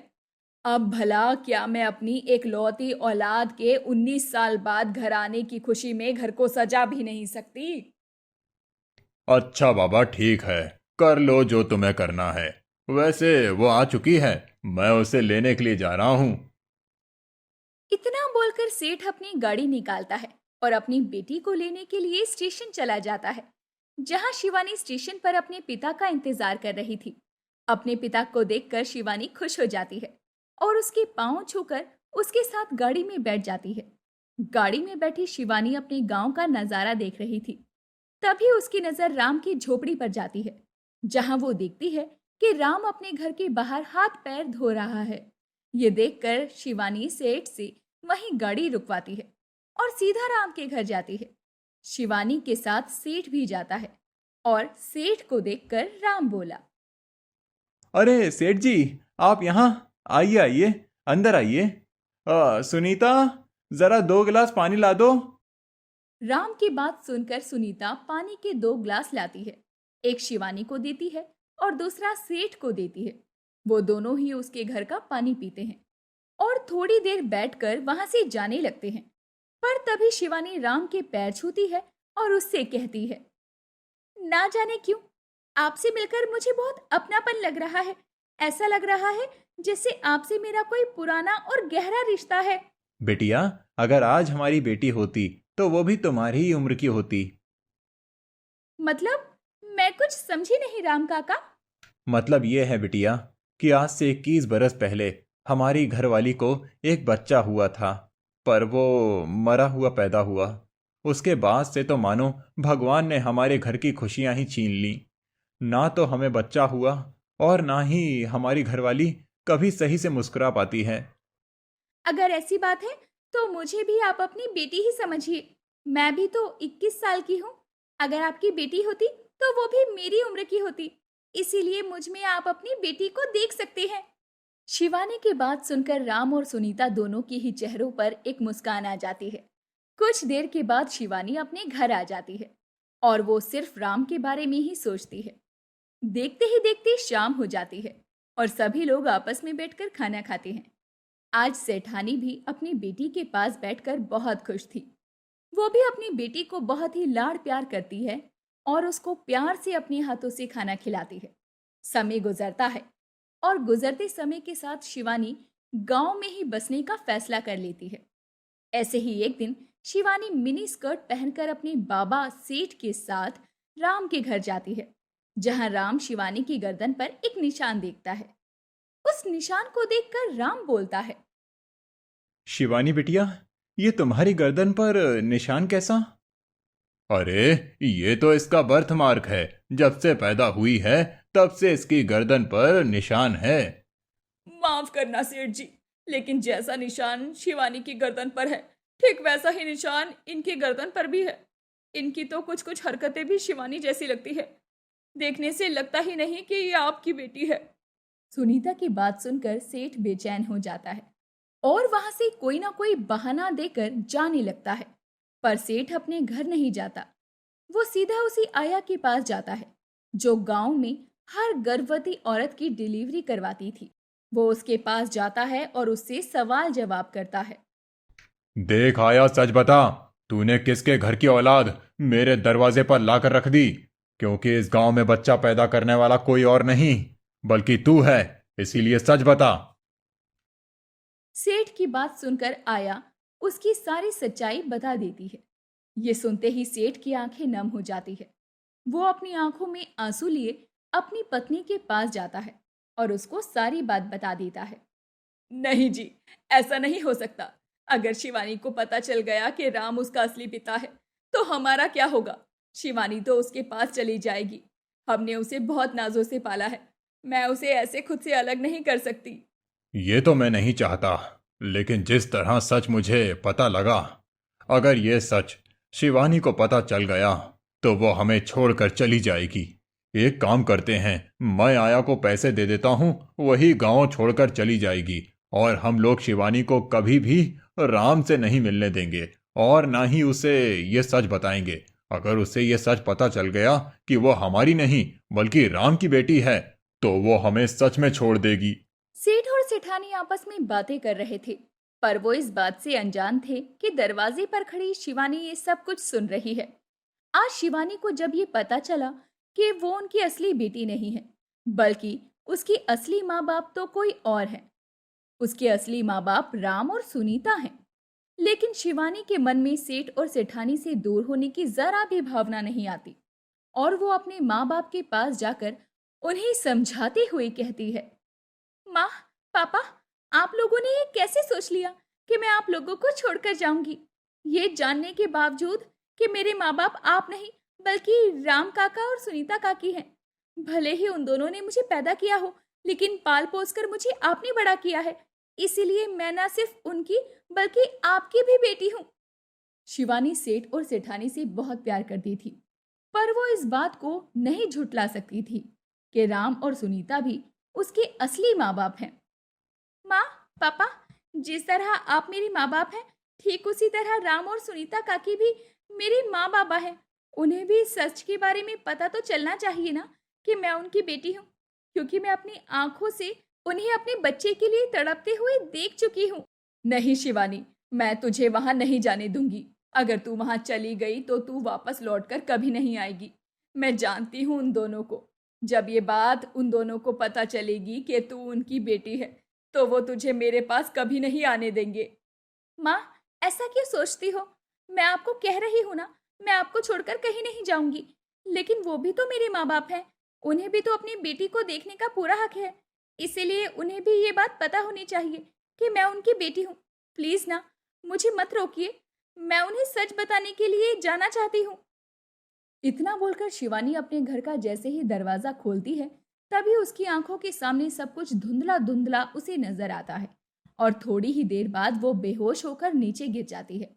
अब भला क्या मैं अपनी एक लौती औलाद के 19 साल बाद घर आने की खुशी में घर को सजा भी नहीं सकती? अच्छा बाबा, ठीक है, कर लो जो तुम्हें करना है। वैसे वो आ चुकी है, मैं उसे लेने के लिए जा रहा हूँ। इतना बोलकर सेठ अपनी गाड़ी निकालता है और अपनी बेटी को लेने के लिए स्टेशन चला जाता है, जहां शिवानी स्टेशन पर अपने पिता का इंतजार कर रही थी। अपने पिता को देखकर शिवानी खुश हो जाती है और उसके पांव छूकर उसके साथ गाड़ी में बैठ जाती है। गाड़ी में बैठी शिवानी अपने गांव का नजारा देख रही थी। तभी उसकी नजर राम की झोपड़ी पर जाती है, जहां वो देखती है कि राम अपने घर के बाहर हाथ पैर धो रहा है। ये देखकर शिवानी सेठ से वहीं गाड़ी रुकवाती है और सीधा राम के घर जाती है। शिवानी के साथ सेठ भी जाता है और सेठ को देखकर राम बोला, अरे सेठ जी, आप यहाँ आइए, आइए अंदर आइए। सुनीता, जरा 2 गिलास पानी ला दो। राम की बात सुनकर सुनीता पानी के 2 ग्लास लाती है। एक शिवानी को देती है और दूसरा सेठ को देती है। वो दोनों ही उसके घर का पानी पीते हैं और थोड़ी देर बैठकर वहां से जाने लगते हैं। पर तभी शिवानी राम के पैर छूती है और उससे कहती है, ना जाने क्यों आपसे मिलकर मुझे बहुत अपनापन लग रहा है। ऐसा लग रहा है जैसे आपसे मेरा कोई पुराना और गहरा रिश्ता है। बेटिया, अगर आज हमारी बेटी होती तो वो भी तुम्हारी ही उम्र की होती। मतलब मैं कुछ समझी नहीं राम काका। मतलब ये है बिटिया कि आज से 21 बरस पहले हमारी घरवाली को एक बच्चा हुआ था, पर वो मरा हुआ पैदा हुआ। उसके बाद से तो मानो भगवान ने हमारे घर की खुशियां ही छीन ली। ना तो हमें बच्चा हुआ और ना ही हमारी घरवाली कभी सही से मुस्कुरा पाती है। अगर ऐसी बात है तो मुझे भी आप अपनी बेटी ही समझिए। मैं भी तो 21 साल की हूँ। अगर आपकी बेटी होती तो वो भी मेरी उम्र की होती, इसीलिए मुझ में आप अपनी बेटी को देख सकते हैं। शिवानी की बात सुनकर राम और सुनीता दोनों के ही चेहरों पर एक मुस्कान आ जाती है। कुछ देर के बाद शिवानी अपने घर आ जाती है और वो सिर्फ राम के बारे में ही सोचती है। देखते ही देखते शाम हो जाती है और सभी लोग आपस में बैठकर खाना खाते हैं। आज सेठानी भी अपनी बेटी के पास बैठकर बहुत खुश थी। वो भी अपनी बेटी को बहुत ही लाड़ प्यार करती है और उसको प्यार से अपने हाथों से खाना खिलाती है। समय गुजरता है और गुजरते समय के साथ शिवानी गांव में ही बसने का फैसला कर लेती है। ऐसे ही एक दिन शिवानी मिनी स्कर्ट पहनकर अपने बाबा सेठ के साथ राम के घर जाती है, जहां राम शिवानी की गर्दन पर एक निशान देखता है। उस निशान को देखकर राम बोलता है, शिवानी बिटिया, ये तुम्हारी गर्दन पर निशान कैसा? अरे, ये तो इसका बर्थ मार्क है। जब से पैदा हुई है तब से इसकी गर्दन पर निशान है। माफ करना सेठ जी, लेकिन जैसा निशान शिवानी की गर्दन पर है, ठीक वैसा ही निशान इनकी गर्दन पर भी है। इनकी तो कुछ कुछ हरकतें भी शिवानी जैसी लगती है। देखने से लगता ही नहीं कि ये आपकी बेटी है। सुनीता की बात सुनकर सेठ बेचैन हो जाता है और वहां से कोई ना कोई बहाना देकर जाने लगता है। पर सेठ अपने घर नहीं जाता। वो सीधा उसी आया के पास जाता है जो गांव में हर गर्भवती औरत की डिलीवरी करवाती थी। वो उसके पास जाता है और उससे सवाल जवाब करता है। देख आया, सच बता, तूने किसके घर की औलाद मेरे दरवाजे पर लाकर रख दी? क्योंकि इस गांव में बच्चा पैदा करने वाला कोई और नहीं बल्कि तू है, इसीलिए सच बता। सेठ की बात सुनकर आया उसकी सारी सच्चाई बता देती है। ये सुनते ही सेठ की आंखें नम हो जाती है। वो अपनी आंखों में आंसू लिए अपनी पत्नी के पास जाता है और उसको सारी बात बता देता है। नहीं जी, ऐसा नहीं हो सकता। अगर शिवानी को पता चल गया कि राम उसका असली पिता है तो हमारा क्या होगा? शिवानी तो उसके पास चली जाएगी। हमने उसे बहुत नाजों से पाला है। मैं उसे ऐसे खुद से अलग नहीं कर सकती। ये तो मैं नहीं चाहता, लेकिन जिस तरह सच मुझे पता लगा, अगर ये सच शिवानी को पता चल गया तो वो हमें छोड़कर चली जाएगी। एक काम करते हैं, मैं आया को पैसे दे देता हूँ, वही गांव छोड़कर चली जाएगी और हम लोग शिवानी को कभी भी राम से नहीं मिलने देंगे और ना ही उसे ये सच बताएंगे। अगर उसे ये सच पता चल गया कि वो हमारी नहीं बल्कि राम की बेटी है तो वो हमें सच में छोड़ देगी। सेठ और सेठानी आपस में बातें कर रहे थे, पर वो इस बात से अनजान थे कि दरवाजे पर खड़ी शिवानी ये सब कुछ सुन रही है। आज शिवानी को जब ये पता चला कि वो उनकी असली बेटी नहीं है बल्कि उसकी असली माँ बाप तो कोई और है। उसके असली माँ बाप राम और सुनीता हैं। लेकिन शिवानी के मन में सेठ और सेठानी से दूर होने की जरा भी भावना नहीं आती और वो अपने माँ बाप के पास जाकर उन्हें समझाते हुए कहती है, माँ, पापा, आप लोगों ने ये कैसे सोच लिया कि मैं आप लोगों को छोड़कर जाऊंगी? ये जानने के बावजूद कि मेरे माँ बाप आप नहीं बल्कि राम काका और सुनीता काकी हैं। भले ही उन दोनों ने मुझे पैदा किया हो, लेकिन पाल पोस कर मुझे आपने बड़ा किया है। इसीलिए मैं न सिर्फ उनकी बल्कि आपकी भी बेटी हूँ। शिवानी सेठ और सेठानी से बहुत प्यार करती थी, पर वो इस बात को नहीं झुठला सकती थी कि राम और सुनीता भी उसके असली माँ बाप हैं। माँ, पापा, जिस तरह आप मेरी माँ बाप हैं, ठीक उसी तरह राम और सुनीता काकी भी मेरे माँ बाबा हैं। उन्हें भी सच के बारे में पता तो चलना चाहिए ना कि मैं उनकी बेटी हूँ, क्योंकि मैं अपनी आंखों से उन्हें अपने बच्चे के लिए तड़पते हुए देख चुकी हूँ। नहीं शिवानी, मैं तुझे वहां नहीं जाने दूंगी। अगर तू वहां चली गई तो तू वापस लौटकर कभी नहीं आएगी। मैं जानती हूँ उन दोनों को। जब ये बात उन दोनों को पता चलेगी कि तू उनकी बेटी है तो वो तुझे मेरे पास कभी नहीं आने देंगे। माँ, ऐसा क्यों सोचती हो? मैं आपको कह रही हूँ ना, मैं आपको छोड़कर कहीं नहीं जाऊंगी। लेकिन वो भी तो मेरे माँ बाप हैं। उन्हें भी तो अपनी बेटी को देखने का पूरा हक है। इसीलिए उन्हें भी ये बात पता होनी चाहिए कि मैं उनकी बेटी हूँ। प्लीज ना, मुझे मत रोकिए। मैं उन्हें सच बताने के लिए जाना चाहती हूँ। इतना बोलकर शिवानी अपने घर का जैसे ही दरवाजा खोलती है, तभी उसकी आंखों के सामने सब कुछ धुंधला धुंधला उसे नजर आता है और थोड़ी ही देर बाद वो बेहोश होकर नीचे गिर जाती है।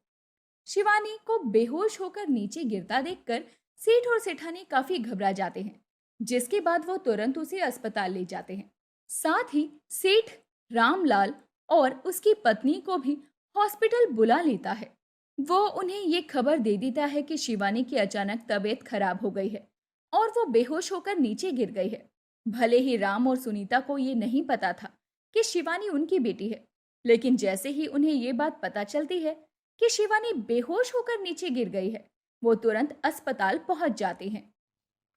शिवानी को बेहोश होकर नीचे गिरता देखकर सेठ और सेठानी काफी घबरा जाते हैं, जिसके बाद वो तुरंत उसे अस्पताल ले जाते हैं। साथ ही सेठ रामलाल और उसकी पत्नी को भी हॉस्पिटल बुला लेता है। वो उन्हें ये खबर दे देता है कि शिवानी की अचानक तबीयत खराब हो गई है और वो बेहोश होकर नीचे गिर गई है। भले ही राम और सुनीता को ये नहीं पता था कि शिवानी उनकी बेटी है, लेकिन जैसे ही उन्हें ये बात पता चलती है कि शिवानी बेहोश होकर नीचे गिर गई है, वो तुरंत अस्पताल पहुंच जाते हैं।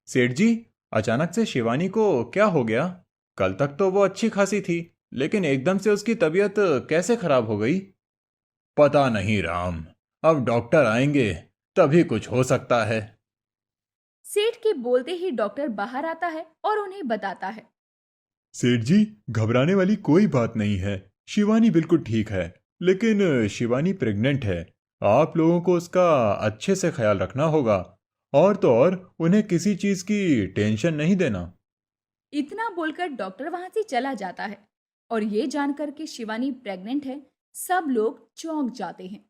सेठ जी, अचानक से शिवानी को क्या हो गया? कल तक तो वो अच्छी खासी थी, लेकिन एकदम से उसकी तबीयत कैसे खराब हो गई? पता नहीं राम, अब डॉक्टर आएंगे तभी कुछ हो सकता है। सेठ के बोलते ही डॉक्टर बाहर आता है और उन्हें बताता है। सेठ जी, घबराने वाली कोई बात नहीं है। शिवानी बिल्कुल ठीक है, लेकिन शिवानी प्रेग्नेंट है। आप लोगों को उसका अच्छे से ख्याल रखना होगा, और तो और उन्हें किसी चीज की टेंशन नहीं देना। इतना बोलकर डॉक्टर वहां से चला जाता है और ये जानकर कि शिवानी प्रेग्नेंट है, सब लोग चौंक जाते हैं।